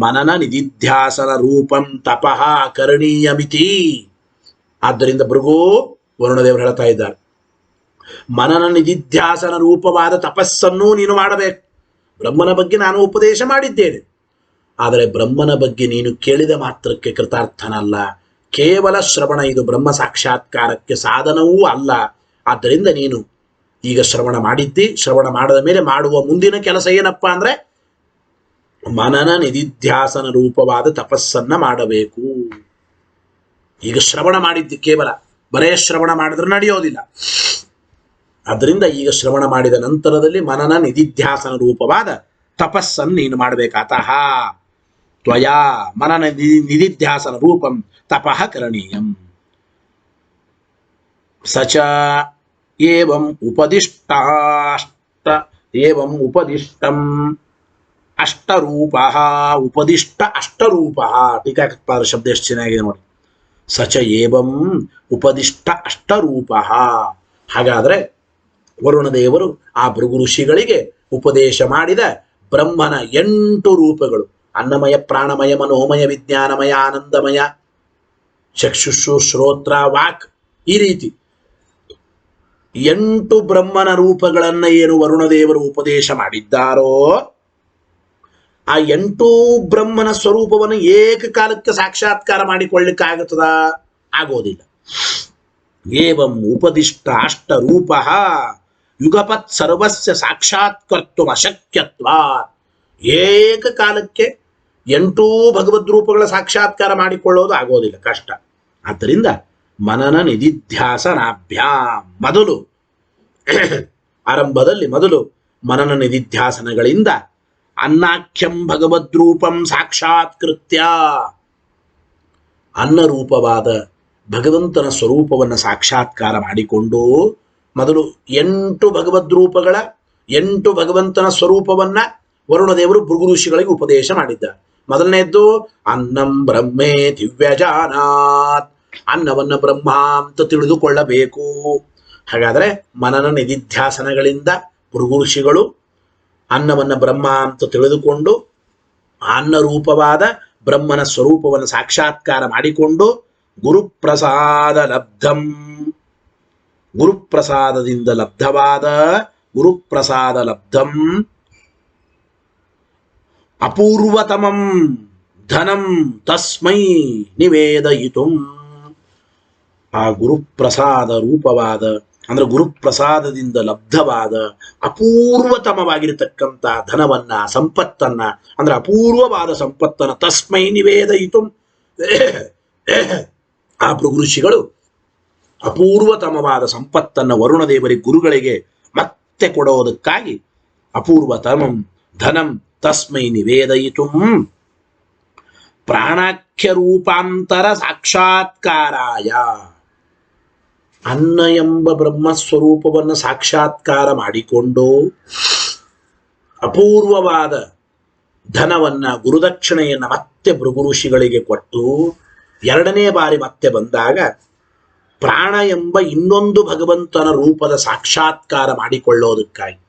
ಮನನ ನಿಧಿಧ್ಯಾಸನ ರೂಪಂ ತಪಃ ಕರಣೀಯಮಿತಿ. ಆದ್ದರಿಂದ ಭೃಗು, ವರುಣದೇವರು ಹೇಳ್ತಾ ಇದ್ದಾರೆ, ಮನನ ನಿಧಿಧ್ಯಾಸನ ರೂಪವಾದ ತಪಸ್ಸನ್ನು ನೀನು ಮಾಡಬೇಕು. ಬ್ರಹ್ಮನ ಬಗ್ಗೆ ನಾನು ಉಪದೇಶ ಮಾಡಿದ್ದೇನೆ, ಆದರೆ ಬ್ರಹ್ಮನ ಬಗ್ಗೆ ನೀನು ಕೇಳಿದ ಮಾತ್ರಕ್ಕೆ ಕೃತಾರ್ಥನಲ್ಲ. ಕೇವಲ ಶ್ರವಣ ಇದು ಬ್ರಹ್ಮ ಸಾಕ್ಷಾತ್ಕಾರಕ್ಕೆ ಸಾಧನವೂ ಅಲ್ಲ. ಆದ್ದರಿಂದ ನೀನು ಈಗ ಶ್ರವಣ ಮಾಡಿದ್ದಿ, ಶ್ರವಣ ಮಾಡದ ಮೇಲೆ ಮಾಡುವ ಮುಂದಿನ ಕೆಲಸ ಏನಪ್ಪಾ ಅಂದ್ರೆ ಮನನ ನಿಧಿಧ್ಯಾಸನ ರೂಪವಾದ ತಪಸ್ಸನ್ನ ಮಾಡಬೇಕು. ಈಗ ಶ್ರವಣ ಮಾಡಿದ್ದಿ, ಕೇವಲ ಬರೇ ಶ್ರವಣ ಮಾಡಿದ್ರೆ ನಡೆಯೋದಿಲ್ಲ. ಅದರಿಂದ ಈಗ ಶ್ರವಣ ಮಾಡಿದ ನಂತರದಲ್ಲಿ ಮನನ ನಿಧಿಧ್ಯಾಸನ ರೂಪವಾದ ತಪಸ್ಸನ್ನು ನೀನು ಮಾಡಬೇಕು. ಅತಃ ತ್ವಯಾ ಮನನ ನಿಧಿಧ್ಯಾಸನ ರೂಪಂ ತಪಃ ಕರಣೀಯಂ. ಸಚ ಏವಂ ಉಪದಿಷ್ಟಂ ಅಷ್ಟರೂಪಃ. ಉಪದಿಷ್ಟ ಅಷ್ಟರೂಪಃ. ಟೀಕಾಕೃತ್ಪಾದರ ಶಬ್ದ ಎಷ್ಟು ಚೆನ್ನಾಗಿದೆ ನೋಡಿ. ಸಚ ಏವಂ ಉಪದಿಷ್ಟ ಅಷ್ಟರೂಪಃ. ಹಾಗಾದ್ರೆ ವರುಣದೇವರು ಆ ಭೃಗು ಋಷಿಗಳಿಗೆ ಉಪದೇಶ ಮಾಡಿದ ಬ್ರಹ್ಮನ 8 ರೂಪಗಳು, ಅನ್ನಮಯ, ಪ್ರಾಣಮಯ, ಮನೋಮಯ, ವಿಜ್ಞಾನಮಯ, ಆನಂದಮಯ, ಚಕ್ಷುಷು, ಶ್ರೋತ್ರ, ವಾಕ್, ಈ ರೀತಿ 8 ಬ್ರಹ್ಮನ ರೂಪಗಳನ್ನ ಏನು ವರುಣದೇವರು ಉಪದೇಶ ಮಾಡಿದ್ದಾರೋ ಆ 8 ಬ್ರಹ್ಮನ ಸ್ವರೂಪವನ್ನು ಏಕಕಾಲಕ್ಕೆ ಸಾಕ್ಷಾತ್ಕಾರ ಮಾಡಿಕೊಳ್ಳಿಕ್ಕಾಗುತ್ತದ? ಆಗೋದಿಲ್ಲ. ಏವಂ ಉಪದಿಷ್ಟ ಅಷ್ಟರೂಪಃ ಯುಗಪತ್ ಸರ್ವಸ್ಯ ಸಾಕ್ಷಾತ್ಕರ್ತು ಅಶಕ್ಯತ್ವಾತ್. ಏಕಕಾಲಕ್ಕೆ 8 ಭಗವದ್ ರೂಪಗಳ ಸಾಕ್ಷಾತ್ಕಾರ ಮಾಡಿಕೊಳ್ಳೋದು ಆಗೋದಿಲ್ಲ, ಕಷ್ಟ. ಆದ್ದರಿಂದ ಮನನ ನಿಧಿಧ್ಯಾಸನಾಭ್ಯಾಂ, ಮೊದಲು ಆರಂಭದಲ್ಲಿ ಮೊದಲು ಮನನ ನಿಧಿಧ್ಯಾಸನಗಳಿಂದ ಅನ್ನಾಖ್ಯಂ ಭಗವದ್ರೂಪಂ ಸಾಕ್ಷಾತ್ಕೃತ್ಯ, ಅನ್ನರೂಪವಾದ ಭಗವಂತನ ಸ್ವರೂಪವನ್ನು ಸಾಕ್ಷಾತ್ಕಾರ ಮಾಡಿಕೊಂಡು ಮೊದಲು 8 ಭಗವದ್ರೂಪಗಳ 8 ಭಗವಂತನ ಸ್ವರೂಪವನ್ನ ವರುಣದೇವರು ಭೃಗು ಋಷಿಗಳಿಗೆ ಉಪದೇಶ ಮಾಡಿದ್ದಾರೆ. ಮೊದಲನೇದ್ದು ಅನ್ನಂ ಬ್ರಹ್ಮೇ ದಿವ್ಯಜಾನಾತ್, ಅನ್ನವನ್ನ ಬ್ರಹ್ಮ ಅಂತ ತಿಳಿದುಕೊಳ್ಳಬೇಕು. ಹಾಗಾದ್ರೆ ಮನನ ನಿಧಿಧ್ಯಾಸನಗಳಿಂದ ಭೃಗು ಋಷಿಗಳು ಅನ್ನವನ್ನ ಬ್ರಹ್ಮ ಅಂತ ತಿಳಿದುಕೊಂಡು ಅನ್ನರೂಪವಾದ ಬ್ರಹ್ಮನ ಸ್ವರೂಪವನ್ನು ಸಾಕ್ಷಾತ್ಕಾರ ಮಾಡಿಕೊಂಡು ಗುರುಪ್ರಸಾದ ಲಬ್ಧಂ, ಗುರುಪ್ರಸಾದದಿಂದ ಲಬ್ಧವಾದ ಗುರುಪ್ರಸಾದ ಲಬ್ಧಂ ಅಪೂರ್ವತಮಂ ಧನಂ ತಸ್ಮೈ ನಿವೇದಯಿತು. ಆ ಗುರುಪ್ರಸಾದ ರೂಪವಾದ ಅಂದ್ರೆ ಗುರುಪ್ರಸಾದದಿಂದ ಲಬ್ಧವಾದ ಅಪೂರ್ವತಮವಾಗಿರತಕ್ಕಂಥ ಧನವನ್ನ, ಸಂಪತ್ತನ್ನ, ಅಂದ್ರೆ ಅಪೂರ್ವವಾದ ಸಂಪತ್ತನ್ನ ತಸ್ಮೈ ನಿವೇದಯಿತು. ಆ ಭೃಗು ಋಷಿಗಳು ಅಪೂರ್ವತಮವಾದ ಸಂಪತ್ತನ್ನು ವರುಣದೇವರಿಗೆ ಗುರುಗಳಿಗೆ ಮತ್ತೆ ಕೊಡೋದಕ್ಕಾಗಿ ಅಪೂರ್ವತಮಂ ಧನಂ ತಸ್ಮೈ ನಿವೇದಯಿತು ಪ್ರಾಣಾಖ್ಯ ರೂಪಾಂತರ ಸಾಕ್ಷಾತ್ಕಾರಾಯ. ಅನ್ನ ಎಂಬ ಬ್ರಹ್ಮಸ್ವರೂಪವನ್ನು ಸಾಕ್ಷಾತ್ಕಾರ ಮಾಡಿಕೊಂಡು ಅಪೂರ್ವವಾದ ಧನವನ್ನ, ಗುರುದಕ್ಷಿಣೆಯನ್ನು ಮತ್ತೆ ಭೃಗು ಋಷಿಗಳಿಗೆ ಕೊಟ್ಟು 2ನೇ ಬಾರಿ ಮತ್ತೆ ಬಂದಾಗ ಪ್ರಾಣ ಎಂಬ ಇನ್ನೊಂದು ಭಗವಂತನ ರೂಪದ ಸಾಕ್ಷಾತ್ಕಾರ ಮಾಡಿಕೊಳ್ಳೋದಕ್ಕಾಗಿ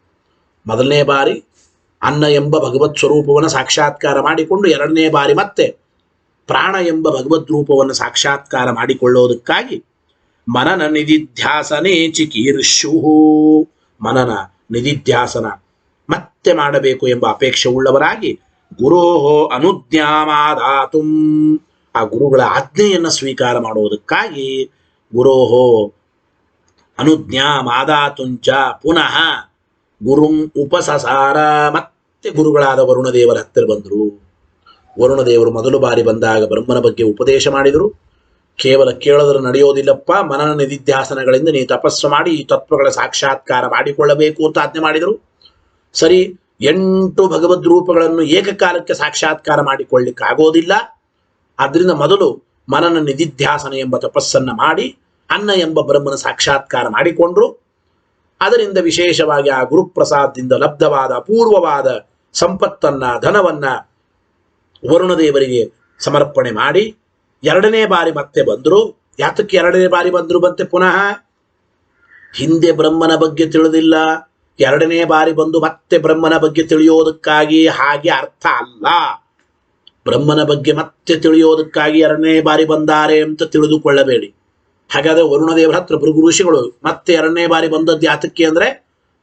ಮೊದಲನೇ ಬಾರಿ ಅನ್ನ ಎಂಬ ಭಗವತ್ ಸ್ವರೂಪವನ್ನು ಸಾಕ್ಷಾತ್ಕಾರ ಮಾಡಿಕೊಂಡು 2ನೇ ಬಾರಿ ಮತ್ತೆ ಪ್ರಾಣ ಎಂಬ ಭಗವದ್ ರೂಪವನ್ನು ಸಾಕ್ಷಾತ್ಕಾರ ಮಾಡಿಕೊಳ್ಳೋದಕ್ಕಾಗಿ ಮನನ ನಿಧಿಧ್ಯಾಸನೆ ಚಿಕೀರ್ಷು, ಮನನ ನಿಧಿಧ್ಯಾಸನ ಮತ್ತೆ ಮಾಡಬೇಕು ಎಂಬ ಅಪೇಕ್ಷೆ ಉಳ್ಳವರಾಗಿ ಗುರೋಹೋ ಅನುಜ್ಞಾಮಾದಾತುಂ, ಆ ಗುರುಗಳ ಆಜ್ಞೆಯನ್ನು ಸ್ವೀಕಾರ ಮಾಡುವುದಕ್ಕಾಗಿ ಗುರೋಹೋ ಅನುಜ್ಞಾಮಾದಾತುಂಚ ಪುನಃ ಗುರುಂ ಉಪಸಸಾರ, ಮತ್ತೆ ಗುರುಗಳಾದ ವರುಣದೇವರ ಹತ್ತಿರ ಬಂದರು. ವರುಣದೇವರು ಮೊದಲು ಬಾರಿ ಬಂದಾಗ ಬ್ರಹ್ಮನ ಬಗ್ಗೆ ಉಪದೇಶ ಮಾಡಿದರು. ಕೇವಲ ಕೇಳೋದ್ರ ನಡೆಯೋದಿಲ್ಲಪ್ಪ, ಮನನ ನಿಧಿಧ್ಯಾಸನಗಳಿಂದ ನೀ ತಪಸ್ಸು ಮಾಡಿ ಈ ತತ್ವಗಳ ಸಾಕ್ಷಾತ್ಕಾರ ಮಾಡಿಕೊಳ್ಳಬೇಕು ಅಂತ ಆಜ್ಞೆ ಮಾಡಿದರು. ಸರಿ, 8 ಭಗವದ್ ರೂಪಗಳನ್ನು ಏಕಕಾಲಕ್ಕೆ ಸಾಕ್ಷಾತ್ಕಾರ ಮಾಡಿಕೊಳ್ಳಿಕ್ಕೆ ಆಗೋದಿಲ್ಲ. ಆದ್ದರಿಂದ ಮೊದಲು ಮನನ ನಿಧಿಧ್ಯಾಸನ ಎಂಬ ತಪಸ್ಸನ್ನ ಮಾಡಿ ಅನ್ನ ಎಂಬ ಬ್ರಹ್ಮನ ಸಾಕ್ಷಾತ್ಕಾರ ಮಾಡಿಕೊಂಡ್ರು. ಅದರಿಂದ ವಿಶೇಷವಾಗಿ ಆ ಗುರುಪ್ರಸಾದದಿಂದ ಲಬ್ಧವಾದ ಅಪೂರ್ವವಾದ ಸಂಪತ್ತನ್ನ, ಧನವನ್ನ ವರುಣದೇವರಿಗೆ ಸಮರ್ಪಣೆ ಮಾಡಿ 2ನೇ ಬಾರಿ ಮತ್ತೆ ಬಂದರು. ಯಾತಕ್ಕೆ 2ನೇ ಬಾರಿ ಬಂದರು ಬಂತೆ ಪುನಃ? ಹಿಂದೆ ಬ್ರಹ್ಮನ ಬಗ್ಗೆ ತಿಳಿದಿಲ್ಲ, 2ನೇ ಬಾರಿ ಬಂದು ಮತ್ತೆ ಬ್ರಹ್ಮನ ಬಗ್ಗೆ ತಿಳಿಯೋದಕ್ಕಾಗಿ. ಹಾಗೆ ಅರ್ಥ ಅಲ್ಲ. ಬ್ರಹ್ಮನ ಬಗ್ಗೆ ಮತ್ತೆ ತಿಳಿಯೋದಕ್ಕಾಗಿ 2ನೇ ಬಾರಿ ಬಂದಾರೆ ಅಂತ ತಿಳಿದುಕೊಳ್ಳಬೇಡಿ. ಹಾಗಾದ್ರೆ ವರುಣದೇವರ ಹತ್ರ ಭೃಗು ಋಷಿಗಳು ಮತ್ತೆ 2ನೇ ಬಾರಿ ಬಂದದ್ದು ಯಾತಕ್ಕೆ ಅಂದ್ರೆ,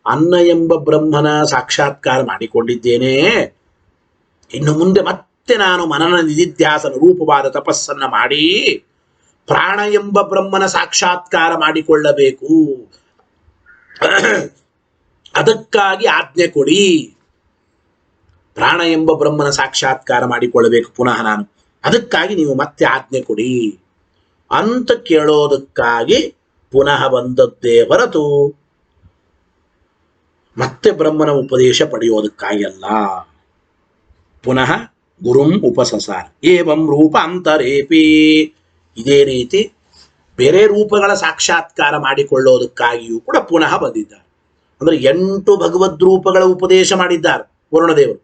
ಅನ್ನ ಎಂಬ ಬ್ರಹ್ಮನ ಸಾಕ್ಷಾತ್ಕಾರ ಮಾಡಿಕೊಂಡಿದ್ದೇನೆ, ಇನ್ನು ಮುಂದೆ ಮತ್ತೆ ನಾನು ಮನನ ನಿಧಿಧ್ಯಾಸನ ರೂಪವಾದ ತಪಸ್ಸನ್ನ ಮಾಡಿ ಪ್ರಾಣ ಎಂಬ ಬ್ರಹ್ಮನ ಸಾಕ್ಷಾತ್ಕಾರ ಮಾಡಿಕೊಳ್ಳಬೇಕು, ಅದಕ್ಕಾಗಿ ಆಜ್ಞೆ ಕೊಡಿ. ಪ್ರಾಣ ಎಂಬ ಬ್ರಹ್ಮನ ಸಾಕ್ಷಾತ್ಕಾರ ಮಾಡಿಕೊಳ್ಳಬೇಕು ಪುನಃ ನಾನು, ಅದಕ್ಕಾಗಿ ನೀವು ಮತ್ತೆ ಆಜ್ಞೆ ಕೊಡಿ ಅಂತ ಕೇಳೋದಕ್ಕಾಗಿ ಪುನಃ ಬಂದದ್ದೇ ಹೊರತು ಮತ್ತೆ ಬ್ರಹ್ಮನ ಉಪದೇಶ ಪಡೆಯೋದಕ್ಕಾಗಿ ಅಲ್ಲ. ಪುನಃ ಗುರುಂ ಉಪಸಸಾರ ಏವಂ ರೂಪ ಅಂತರೇಪಿ, ಇದೇ ರೀತಿ ಬೇರೆ ರೂಪಗಳ ಸಾಕ್ಷಾತ್ಕಾರ ಮಾಡಿಕೊಳ್ಳೋದಕ್ಕಾಗಿಯೂ ಕೂಡ ಪುನಃ ಬಂದಿದ್ದಾರೆ. ಅಂದ್ರೆ 8 ಭಗವದ್ ರೂಪಗಳ ಉಪದೇಶ ಮಾಡಿದ್ದಾರೆ ವರುಣದೇವರು.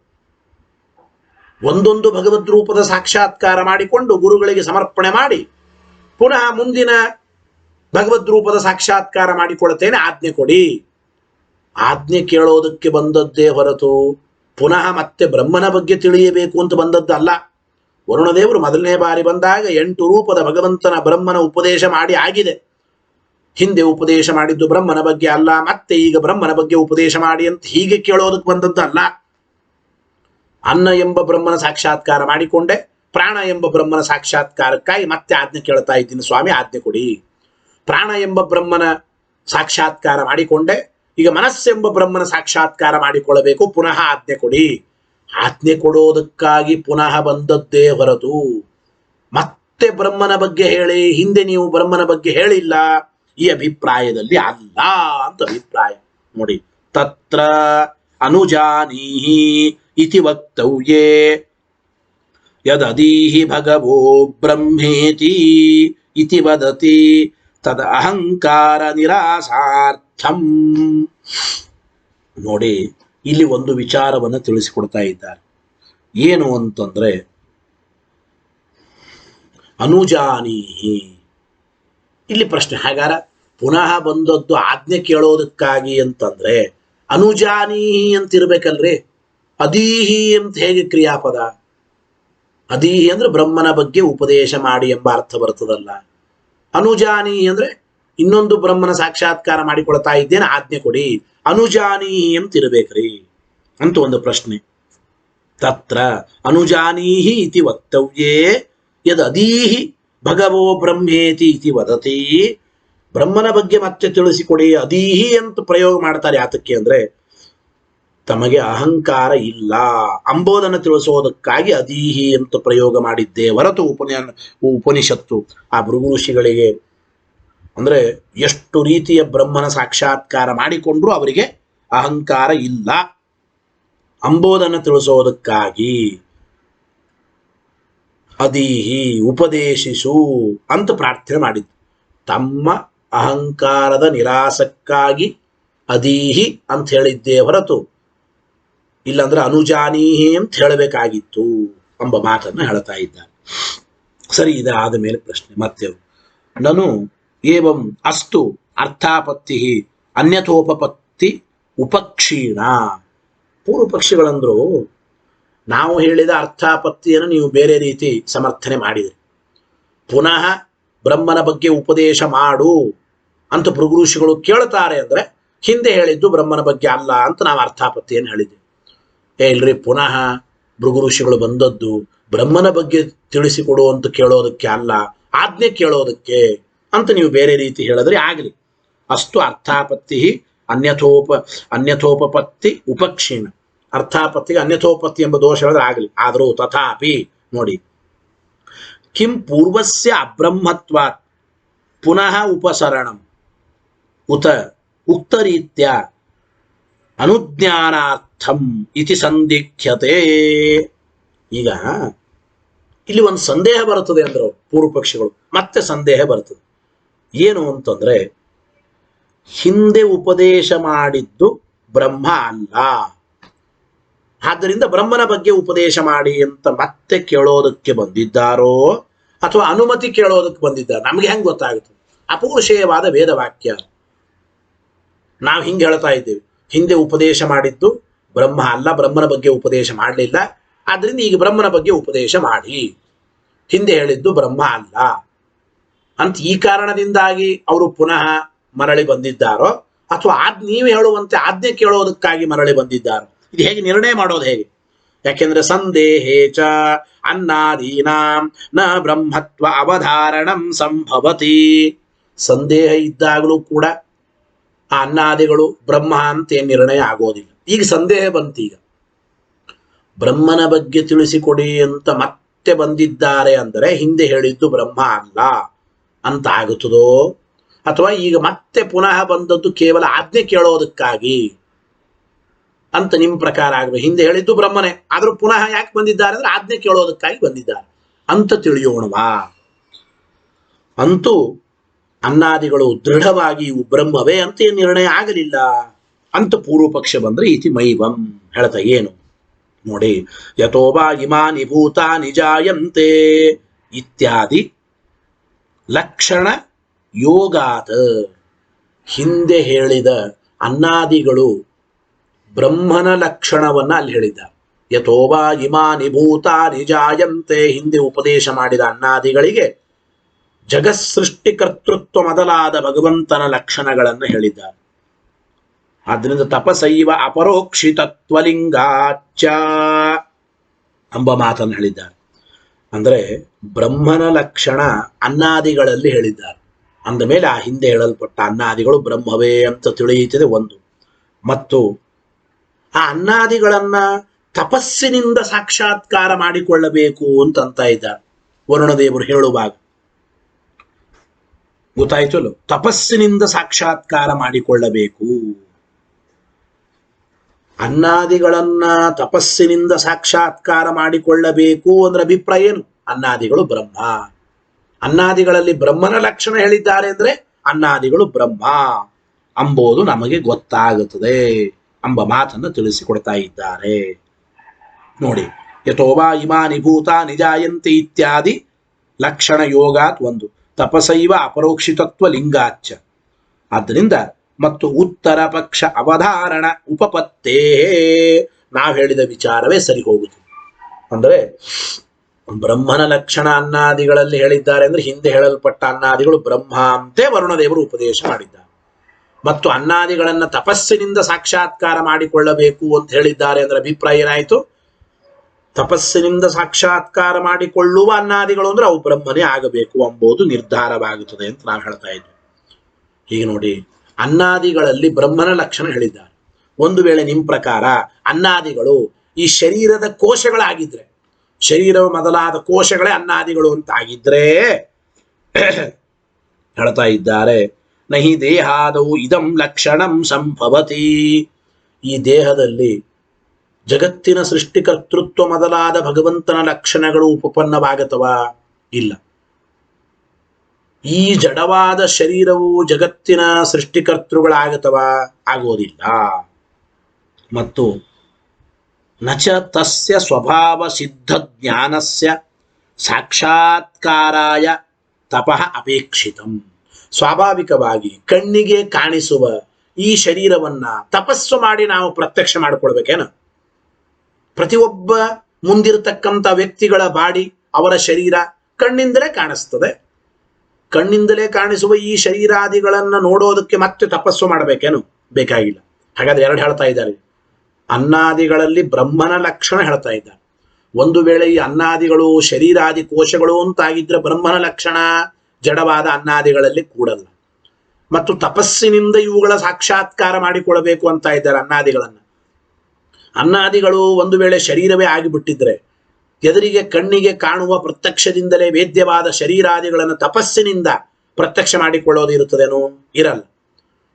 ಒಂದೊಂದು ಭಗವದ್ ರೂಪದ ಸಾಕ್ಷಾತ್ಕಾರ ಮಾಡಿಕೊಂಡು ಗುರುಗಳಿಗೆ ಸಮರ್ಪಣೆ ಮಾಡಿ ಪುನಃ ಮುಂದಿನ ಭಗವದ್ ರೂಪದ ಸಾಕ್ಷಾತ್ಕಾರ ಮಾಡಿಕೊಳ್ತೇನೆ, ಆಜ್ಞೆ ಕೊಡಿ. ಆಜ್ಞೆ ಕೇಳೋದಕ್ಕೆ ಬಂದದ್ದೇ ಹೊರತು ಪುನಃ ಮತ್ತೆ ಬ್ರಹ್ಮನ ಬಗ್ಗೆ ತಿಳಿಯಬೇಕು ಅಂತ ಬಂದದ್ದಲ್ಲ. ವರುಣದೇವರು 1ನೇ ಬಾರಿ ಬಂದಾಗ 8 ರೂಪದ ಭಗವಂತನ ಬ್ರಹ್ಮನ ಉಪದೇಶ ಮಾಡಿ ಆಗಿದೆ. ಹಿಂದೆ ಉಪದೇಶ ಮಾಡಿದ್ದು ಬ್ರಹ್ಮನ ಬಗ್ಗೆ ಅಲ್ಲ, ಮತ್ತೆ ಈಗ ಬ್ರಹ್ಮನ ಬಗ್ಗೆ ಉಪದೇಶ ಮಾಡಿ ಅಂತ ಹೀಗೆ ಕೇಳೋದಕ್ಕೆ ಬಂದದ್ದಲ್ಲ. ಅನ್ನ ಎಂಬ ಬ್ರಹ್ಮನ ಸಾಕ್ಷಾತ್ಕಾರ ಮಾಡಿಕೊಂಡೆ, ಪ್ರಾಣ ಎಂಬ ಬ್ರಹ್ಮನ ಸಾಕ್ಷಾತ್ಕಾರಕ್ಕಾಗಿ ಮತ್ತೆ ಆಜ್ಞೆ ಕೇಳ್ತಾ ಇದ್ದೀನಿ ಸ್ವಾಮಿ, ಆಜ್ಞೆ ಕೊಡಿ. ಪ್ರಾಣ ಎಂಬ ಬ್ರಹ್ಮನ ಸಾಕ್ಷಾತ್ಕಾರ ಮಾಡಿಕೊಂಡೆ, ಈಗ ಮನಸ್ಸೆಂಬ ಬ್ರಹ್ಮನ ಸಾಕ್ಷಾತ್ಕಾರ ಮಾಡಿಕೊಳ್ಳಬೇಕು, ಪುನಃ ಆಜ್ಞೆ ಕೊಡಿ. ಆಜ್ಞೆ ಕೊಡೋದಕ್ಕಾಗಿ ಪುನಃ ಬಂದದ್ದೇ ಹೊರತು ಮತ್ತೆ ಬ್ರಹ್ಮನ ಬಗ್ಗೆ ಹೇಳಿ ಹಿಂದೆ ನೀವು ಬ್ರಹ್ಮನ ಬಗ್ಗೆ ಹೇಳಿಲ್ಲ ಈ ಅಭಿಪ್ರಾಯದಲ್ಲಿ ಅಲ್ಲ ಅಂತ ಅಭಿಪ್ರಾಯ ನೋಡಿ. ತತ್ರ ಅನುಜಾನೀಹಿ ಇತಿ ವಕ್ತವ್ಯೇ ಯದೀಹಿ ಭಗವೋ ಬ್ರಹ್ಮೇತಿ ಇತಿ ವದತಿ ತದ ಅಹಂಕಾರ ನಿರಾಸಾರ್ಥಂ. ನೋಡಿ, ಇಲ್ಲಿ ಒಂದು ವಿಚಾರವನ್ನು ತಿಳಿಸಿಕೊಡ್ತಾ ಇದ್ದಾರೆ. ಏನು ಅಂತಂದ್ರೆ, ಅನುಜಾನೀಹಿ, ಇಲ್ಲಿ ಪ್ರಶ್ನೆ, ಹಾಗಾರ ಪುನಃ ಬಂದದ್ದು ಆಜ್ಞೆ ಕೇಳೋದಕ್ಕಾಗಿ ಅಂತಂದ್ರೆ ಅನುಜಾನೀಹಿ ಅಂತ ಇರ್ಬೇಕಲ್ರಿ. ಅದೀಹಿ ಅಂತ ಹೇಗೆ ಕ್ರಿಯಾಪದ? ಅದೀಹಿ ಅಂದ್ರೆ ಬ್ರಹ್ಮನ ಬಗ್ಗೆ ಉಪದೇಶ ಮಾಡಿ ಎಂಬ ಅರ್ಥ ಬರ್ತದಲ್ಲ. ಅನುಜಾನೀಹಿ ಅಂದ್ರೆ ಇನ್ನೊಂದು ಬ್ರಹ್ಮನ ಸಾಕ್ಷಾತ್ಕಾರ ಮಾಡಿಕೊಳ್ತಾ ಇದ್ದೇನೆ, ಆಜ್ಞೆ ಕೊಡಿ. ಅನುಜಾನೀಹಿ ಅಂತ ಇರಬೇಕ್ರಿ ಅಂತ ಒಂದು ಪ್ರಶ್ನೆ. ತತ್ರ ಅನುಜಾನೀಹಿ ಇತಿ ವಕ್ತವ್ಯೇ ಯದ್ ಅದೀಹಿ ಭಗವೋ ಬ್ರಹ್ಮೇತಿ ಇತಿ ವದತಿ. ಬ್ರಹ್ಮನ ಬಗ್ಗೆ ಮತ್ತೆ ತಿಳಿಸಿಕೊಡಿ, ಅದೀಹಿ ಅಂತ ಪ್ರಯೋಗ ಮಾಡ್ತಾರೆ. ಯಾತಕ್ಕೆ ಅಂದ್ರೆ ತಮಗೆ ಅಹಂಕಾರ ಇಲ್ಲ ಅಂಬೋದನ್ನು ತಿಳಿಸೋದಕ್ಕಾಗಿ ಅದೀಹಿ ಅಂತ ಪ್ರಯೋಗ ಮಾಡಿದ್ದೇ ಹೊರತು ಉಪನಿಷತ್ತು ಆ ಭೃಗು ಋಷಿಗಳಿಗೆ ಅಂದ್ರೆ ಎಷ್ಟು ರೀತಿಯ ಬ್ರಹ್ಮನ ಸಾಕ್ಷಾತ್ಕಾರ ಮಾಡಿಕೊಂಡ್ರು ಅವರಿಗೆ ಅಹಂಕಾರ ಇಲ್ಲ ಅಂಬೋದನ್ನು ತಿಳಿಸೋದಕ್ಕಾಗಿ ಅದೀಹಿ ಉಪದೇಶಿಸು ಅಂತ ಪ್ರಾರ್ಥನೆ ಮಾಡಿದ್ದು. ತಮ್ಮ ಅಹಂಕಾರದ ನಿರಾಸಕ್ಕಾಗಿ ಅದೀಹಿ ಅಂತ ಹೇಳಿದ್ದೇ ಹೊರತು ಇಲ್ಲಾಂದ್ರೆ ಅನುಜಾನೀಹಿ ಅಂತ ಹೇಳಬೇಕಾಗಿತ್ತು ಎಂಬ ಮಾತನ್ನು ಹೇಳ್ತಾ ಇದ್ದಾರೆ. ಸರಿ, ಇದಾದ ಮೇಲೆ ಪ್ರಶ್ನೆ ಮತ್ತೆ, ನಾನು ಏವಂ ಅಸ್ತು ಅರ್ಥಾಪತ್ತಿ ಅನ್ಯಥೋಪಪತ್ತಿ ಉಪಕ್ಷೀಣ. ಪೂರ್ವ ಪಕ್ಷಿಗಳಂದ್ರು ನಾವು ಹೇಳಿದ ಅರ್ಥಾಪತ್ತಿಯನ್ನು ನೀವು ಬೇರೆ ರೀತಿ ಸಮರ್ಥನೆ ಮಾಡಿದ್ರಿ. ಪುನಃ ಬ್ರಹ್ಮನ ಬಗ್ಗೆ ಉಪದೇಶ ಮಾಡು ಅಂತ ಭೃಗು ಋಷಿಗಳು ಕೇಳ್ತಾರೆ ಅಂದ್ರೆ ಹಿಂದೆ ಹೇಳಿದ್ದು ಬ್ರಹ್ಮನ ಬಗ್ಗೆ ಅಲ್ಲ ಅಂತ ನಾವು ಅರ್ಥಾಪತ್ತಿಯನ್ನು ಹೇಳಿದ್ವಿ. ಇಲ್ರಿ, ಪುನಃ ಭೃಗು ಋಷಿಗಳು ಬಂದದ್ದು ಬ್ರಹ್ಮನ ಬಗ್ಗೆ ತಿಳಿಸಿಕೊಡು ಅಂತ ಕೇಳೋದಕ್ಕೆ ಅಲ್ಲ, ಆಜ್ಞೆ ಕೇಳೋದಕ್ಕೆ ಅಂತ ನೀವು ಬೇರೆ ರೀತಿ ಹೇಳಿದ್ರೆ ಆಗಲಿ. ಅಷ್ಟು ಅರ್ಥಾಪತ್ತಿ ಅನ್ಯಥೋಪಪತ್ತಿ ಉಪಕ್ಷೀಣ. ಅರ್ಥಾಪತ್ತಿಗೆ ಅನ್ಯಥೋಪತ್ತಿ ಎಂಬ ದೋಷ ಹೇಳಿದ್ರೆ ಆಗಲಿ. ಆದರೂ ತಥಾಪಿ ನೋಡಿ, ಕಿಂ ಪೂರ್ವಸ್ಯ ಅಬ್ರಹ್ಮತ್ವಾತ್ ಪುನಃ ಉಪಸರಣಂ ಉತ ಉಕ್ತರೀತ್ಯ ಅನುಜ್ಞಾನಾರ್ಥಂ ಇತಿ ಸಂದಿಖ್ಯತೆ. ಈಗ ಇಲ್ಲಿ ಒಂದು ಸಂದೇಹ ಬರುತ್ತದೆ ಅಂದ್ರೆ ಪೂರ್ವ ಪಕ್ಷಿಗಳು ಮತ್ತೆ ಸಂದೇಹ ಬರ್ತದೆ. ಏನು ಅಂತಂದ್ರೆ, ಹಿಂದೆ ಉಪದೇಶ ಮಾಡಿದ್ದು ಬ್ರಹ್ಮ ಅಲ್ಲ, ಆದ್ದರಿಂದ ಬ್ರಹ್ಮನ ಬಗ್ಗೆ ಉಪದೇಶ ಮಾಡಿ ಅಂತ ಮತ್ತೆ ಕೇಳೋದಕ್ಕೆ ಬಂದಿದ್ದಾರೋ ಅಥವಾ ಅನುಮತಿ ಕೇಳೋದಕ್ಕೆ ಬಂದಿದ್ದಾರೆ? ನಮ್ಗೆ ಹೆಂಗೆ ಗೊತ್ತಾಗುತ್ತೆ? ಅಪೌರುಷೇಯವಾದ ವೇದವಾಕ್ಯ. ನಾವು ಹಿಂಗೆ ಹೇಳ್ತಾ ಇದ್ದೇವೆ, ಹಿಂದೆ ಉಪದೇಶ ಮಾಡಿದ್ದು ಬ್ರಹ್ಮ ಅಲ್ಲ, ಬ್ರಹ್ಮನ ಬಗ್ಗೆ ಉಪದೇಶ ಮಾಡಲಿಲ್ಲ, ಆದ್ರಿಂದ ಈಗ ಬ್ರಹ್ಮನ ಬಗ್ಗೆ ಉಪದೇಶ ಮಾಡಿ, ಹಿಂದೆ ಹೇಳಿದ್ದು ಬ್ರಹ್ಮ ಅಲ್ಲ ಅಂತ ಈ ಕಾರಣದಿಂದಾಗಿ ಅವರು ಪುನಃ ಮರಳಿ ಬಂದಿದ್ದಾರೋ ಅಥವಾ ನೀವು ಹೇಳುವಂತೆ ಆಜ್ಞೆ ಕೇಳೋದಕ್ಕಾಗಿ ಮರಳಿ ಬಂದಿದ್ದಾರೋ? ಇದು ಹೇಗೆ ನಿರ್ಣಯ ಮಾಡೋದು ಹೇಗೆ? ಯಾಕೆಂದ್ರೆ ಸಂದೇಹೇ ಚ ಅನ್ನಾದೀನಾಂ ನ ಬ್ರಹ್ಮತ್ವ ಅವಧಾರಣಂ ಸಂಭವತಿ. ಸಂದೇಹ ಇದ್ದಾಗಲೂ ಕೂಡ ಆ ಅನ್ನಾದಿಗಳು ಬ್ರಹ್ಮ ಅಂತ ನಿರ್ಣಯ ಆಗೋದಿಲ್ಲ. ಈಗ ಸಂದೇಹ ಬಂತೀಗ, ಬ್ರಹ್ಮನ ಬಗ್ಗೆ ತಿಳಿಸಿಕೊಡಿ ಅಂತ ಮತ್ತೆ ಬಂದಿದ್ದಾರೆ ಅಂದರೆ ಹಿಂದೆ ಹೇಳಿದ್ದು ಬ್ರಹ್ಮ ಅಲ್ಲ ಅಂತ ಆಗುತ್ತದೋ, ಅಥವಾ ಈಗ ಮತ್ತೆ ಪುನಃ ಬಂದದ್ದು ಕೇವಲ ಆಜ್ಞೆ ಕೇಳೋದಕ್ಕಾಗಿ ಅಂತ ನಿಮ್ಮ ಪ್ರಕಾರ ಆಗಬೇಕು? ಹಿಂದೆ ಹೇಳಿದ್ದು ಬ್ರಹ್ಮನೇ, ಆದ್ರೂ ಪುನಃ ಯಾಕೆ ಬಂದಿದ್ದಾರೆ ಅಂದ್ರೆ ಆಜ್ಞೆ ಕೇಳೋದಕ್ಕಾಗಿ ಬಂದಿದ್ದಾರೆ ಅಂತ ತಿಳಿಯೋಣವಾ? ಅಂತೂ ಅನ್ನಾದಿಗಳು ದೃಢವಾಗಿ ಇವು ಬ್ರಹ್ಮವೇ ಅಂತ ಏನು ನಿರ್ಣಯ ಆಗಲಿಲ್ಲ ಅಂತ ಪೂರ್ವ ಪಕ್ಷ ಬಂದ್ರೆ ಇತಿ ಮೈವಂ ಹೇಳ್ತಾ ಏನು ನೋಡಿ, ಯಥೋವಾ ಇಮಾನಿ ಭೂತಾನಿ ಜಾಯಂತೆ ಇತ್ಯಾದಿ ಲಕ್ಷಣ ಯೋಗಾತ್. ಹಿಂದೆ ಹೇಳಿದ ಅನ್ನಾದಿಗಳು ಬ್ರಹ್ಮನ ಲಕ್ಷಣವನ್ನ ಅಲ್ಲಿ ಹೇಳಿದ್ದಾರೆ. ಯಥೋವಾ ಇಮಾನಿ ಭೂತಾನಿ ಜಾಯಂತೆ, ಹಿಂದೆ ಉಪದೇಶ ಮಾಡಿದ ಅನ್ನಾದಿಗಳಿಗೆ ಜಗತ್ಸೃಷ್ಟಿಕರ್ತೃತ್ವ ಮೊದಲಾದ ಭಗವಂತನ ಲಕ್ಷಣಗಳನ್ನು ಹೇಳಿದ್ದಾರೆ. ಆದ್ರಿಂದ ತಪಸೈವ ಅಪರೋಕ್ಷಿತತ್ವಲಿಂಗಾಚ ಎಂಬ ಮಾತನ್ನು ಹೇಳಿದ್ದಾರೆ. ಅಂದ್ರೆ ಬ್ರಹ್ಮನ ಲಕ್ಷಣ ಅನ್ನಾದಿಗಳಲ್ಲಿ ಹೇಳಿದ್ದಾರೆ. ಅಂದ ಮೇಲೆ ಆ ಹಿಂದೆ ಹೇಳಲ್ಪಟ್ಟ ಅನ್ನಾದಿಗಳು ಬ್ರಹ್ಮವೇ ಅಂತ ತಿಳಿಯುತ್ತದೆ ಒಂದು. ಮತ್ತು ಆ ಅನ್ನಾದಿಗಳನ್ನ ತಪಸ್ಸಿನಿಂದ ಸಾಕ್ಷಾತ್ಕಾರ ಮಾಡಿಕೊಳ್ಳಬೇಕು ಅಂತ ಇದ್ದಾರೆ ವರುಣದೇವರು ಹೇಳುವಾಗ. ಗೊತ್ತಾಯ್ತಲ್ಲ, ತಪಸ್ಸಿನಿಂದ ಸಾಕ್ಷಾತ್ಕಾರ ಮಾಡಿಕೊಳ್ಳಬೇಕು. ಅನ್ನಾದಿಗಳನ್ನ ತಪಸ್ಸಿನಿಂದ ಸಾಕ್ಷಾತ್ಕಾರ ಮಾಡಿಕೊಳ್ಳಬೇಕು ಅಂದ್ರೆ ಅಭಿಪ್ರಾಯ ಏನು? ಅನ್ನಾದಿಗಳು ಬ್ರಹ್ಮ, ಅನ್ನಾದಿಗಳಲ್ಲಿ ಬ್ರಹ್ಮನ ಲಕ್ಷಣ ಹೇಳಿದ್ದಾರೆ ಅಂದ್ರೆ ಅನ್ನಾದಿಗಳು ಬ್ರಹ್ಮ ಅಂಬೋದು ನಮಗೆ ಗೊತ್ತಾಗುತ್ತದೆ ಎಂಬ ಮಾತನ್ನು ತಿಳಿಸಿಕೊಡ್ತಾ ಇದ್ದಾರೆ ನೋಡಿ. ಯಥೋವಾ ಇಮಾನಿ ಭೂತಾನಿ ಜಾಯಂತೆ ಇತ್ಯಾದಿ ಲಕ್ಷಣ ಯೋಗಾತ್ ಒಂದು, ತಪಸೈವ ಅಪರೋಕ್ಷಿತತ್ವ ಲಿಂಗಾಚ. ಆದ್ದರಿಂದ ಮತ್ತು ಉತ್ತರ ಪಕ್ಷ ಅವಧಾರಣ ಉಪಪತ್ತೇ, ನಾವು ಹೇಳಿದ ವಿಚಾರವೇ ಸರಿ ಹೋಗುತ್ತದೆ. ಅಂದ್ರೆ ಬ್ರಹ್ಮನ ಲಕ್ಷಣ ಅನ್ನಾದಿಗಳಲ್ಲಿ ಹೇಳಿದ್ದಾರೆ ಅಂದ್ರೆ ಹಿಂದೆ ಹೇಳಲ್ಪಟ್ಟ ಅನ್ನಾದಿಗಳು ಬ್ರಹ್ಮ ಅಂತೆ ವರುಣದೇವರು ಉಪದೇಶ ಮಾಡಿದ್ದಾರೆ. ಮತ್ತು ಅನ್ನಾದಿಗಳನ್ನ ತಪಸ್ಸಿನಿಂದ ಸಾಕ್ಷಾತ್ಕಾರ ಮಾಡಿಕೊಳ್ಳಬೇಕು ಅಂತ ಹೇಳಿದ್ದಾರೆ ಅಂದ್ರೆ ಅಭಿಪ್ರಾಯ ಏನಾಯಿತು? ತಪಸ್ಸಿನಿಂದ ಸಾಕ್ಷಾತ್ಕಾರ ಮಾಡಿಕೊಳ್ಳುವ ಅನ್ನಾದಿಗಳು ಅಂದ್ರೆ ಅವು ಬ್ರಹ್ಮನೇ ಆಗಬೇಕು ಎಂಬುದು ನಿರ್ಧಾರವಾಗುತ್ತದೆ ಅಂತ ನಾವು ಹೇಳ್ತಾ ಇದ್ವಿ. ಹೀಗೆ ನೋಡಿ, ಅನ್ನಾದಿಗಳಲ್ಲಿ ಬ್ರಹ್ಮನ ಲಕ್ಷಣ ಹೇಳಿದ್ದಾರೆ. ಒಂದು ವೇಳೆ ನಿಮ್ಮ ಪ್ರಕಾರ ಅನ್ನಾದಿಗಳು ಈ ಶರೀರದ ಕೋಶಗಳಾಗಿದ್ರೆ, ಶರೀರ ಮೊದಲಾದ ಕೋಶಗಳೇ ಅನ್ನಾದಿಗಳು ಅಂತ ಆಗಿದ್ರೆ ಹೇಳ್ತಾ ಇದ್ದಾರೆ, ನಹಿ ದೇಹಾದವು ಇದಂ ಲಕ್ಷಣಂ ಸಂಭವತಿ. ಈ ದೇಹದಲ್ಲಿ ಜಗತ್ತಿನ ಸೃಷ್ಟಿಕರ್ತೃತ್ವ ಮೊದಲಾದ ಭಗವಂತನ ಲಕ್ಷಣಗಳು ಉಪಪನ್ನವಾಗತವಾ? ಇಲ್ಲ. ಈ ಜಡವಾದ ಶರೀರವು ಜಗತ್ತಿನ ಸೃಷ್ಟಿಕರ್ತೃಗಳಾಗತವಾ? ಆಗೋದಿಲ್ಲ. ಮತ್ತು ನಚ ತಸ್ಯ ಸ್ವಭಾವ ಸಿದ್ಧ ಜ್ಞಾನಸ್ಯ ಸಾಕ್ಷಾತ್ಕಾರಾಯ ತಪಃ ಅಪೇಕ್ಷಿತಂ. ಸ್ವಾಭಾವಿಕವಾಗಿ ಕಣ್ಣಿಗೆ ಕಾಣಿಸುವ ಈ ಶರೀರವನ್ನ ತಪಸ್ಸು ಮಾಡಿ ನಾವು ಪ್ರತ್ಯಕ್ಷ ಮಾಡಿಕೊಳ್ಬೇಕೇನು? ಪ್ರತಿಯೊಬ್ಬ ಮುಂದಿರತಕ್ಕಂಥ ವ್ಯಕ್ತಿಗಳ ಬಾಡಿ, ಅವರ ಶರೀರ ಕಣ್ಣಿಂದಲೇ ಕಾಣಿಸ್ತದೆ. ಕಣ್ಣಿಂದಲೇ ಕಾಣಿಸುವ ಈ ಶರೀರಾದಿಗಳನ್ನು ನೋಡೋದಕ್ಕೆ ಮತ್ತೆ ತಪಸ್ಸು ಮಾಡಬೇಕೇನು? ಬೇಕಾಗಿಲ್ಲ. ಹಾಗಾದ್ರೆ ಎರಡು ಹೇಳ್ತಾ ಇದ್ದಾರೆ. ಅನ್ನಾದಿಗಳಲ್ಲಿ ಬ್ರಹ್ಮನ ಲಕ್ಷಣ ಹೇಳ್ತಾ ಇದ್ದಾರೆ. ಒಂದು ವೇಳೆ ಈ ಅನ್ನಾದಿಗಳು ಶರೀರಾದಿ ಕೋಶಗಳು ಅಂತಾಗಿದ್ರೆ ಬ್ರಹ್ಮನ ಲಕ್ಷಣ ಜಡವಾದ ಅನ್ನಾದಿಗಳಲ್ಲಿ ಕೂಡಲ್ಲ. ಮತ್ತು ತಪಸ್ಸಿನಿಂದ ಇವುಗಳ ಸಾಕ್ಷಾತ್ಕಾರ ಮಾಡಿಕೊಳ್ಳಬೇಕು ಅಂತ ಇದ್ದಾರೆ ಅನ್ನಾದಿಗಳನ್ನು. ಅನ್ನಾದಿಗಳು ಒಂದು ವೇಳೆ ಶರೀರವೇ ಆಗಿಬಿಟ್ಟಿದ್ರೆ ಎದುರಿಗೆ ಕಣ್ಣಿಗೆ ಕಾಣುವ ಪ್ರತ್ಯಕ್ಷದಿಂದಲೇ ವೇದ್ಯವಾದ ಶರೀರಾದಿಗಳನ್ನು ತಪಸ್ಸಿನಿಂದ ಪ್ರತ್ಯಕ್ಷ ಮಾಡಿಕೊಳ್ಳೋದು ಇರುತ್ತದೇನೋ? ಇರಲ್ಲ.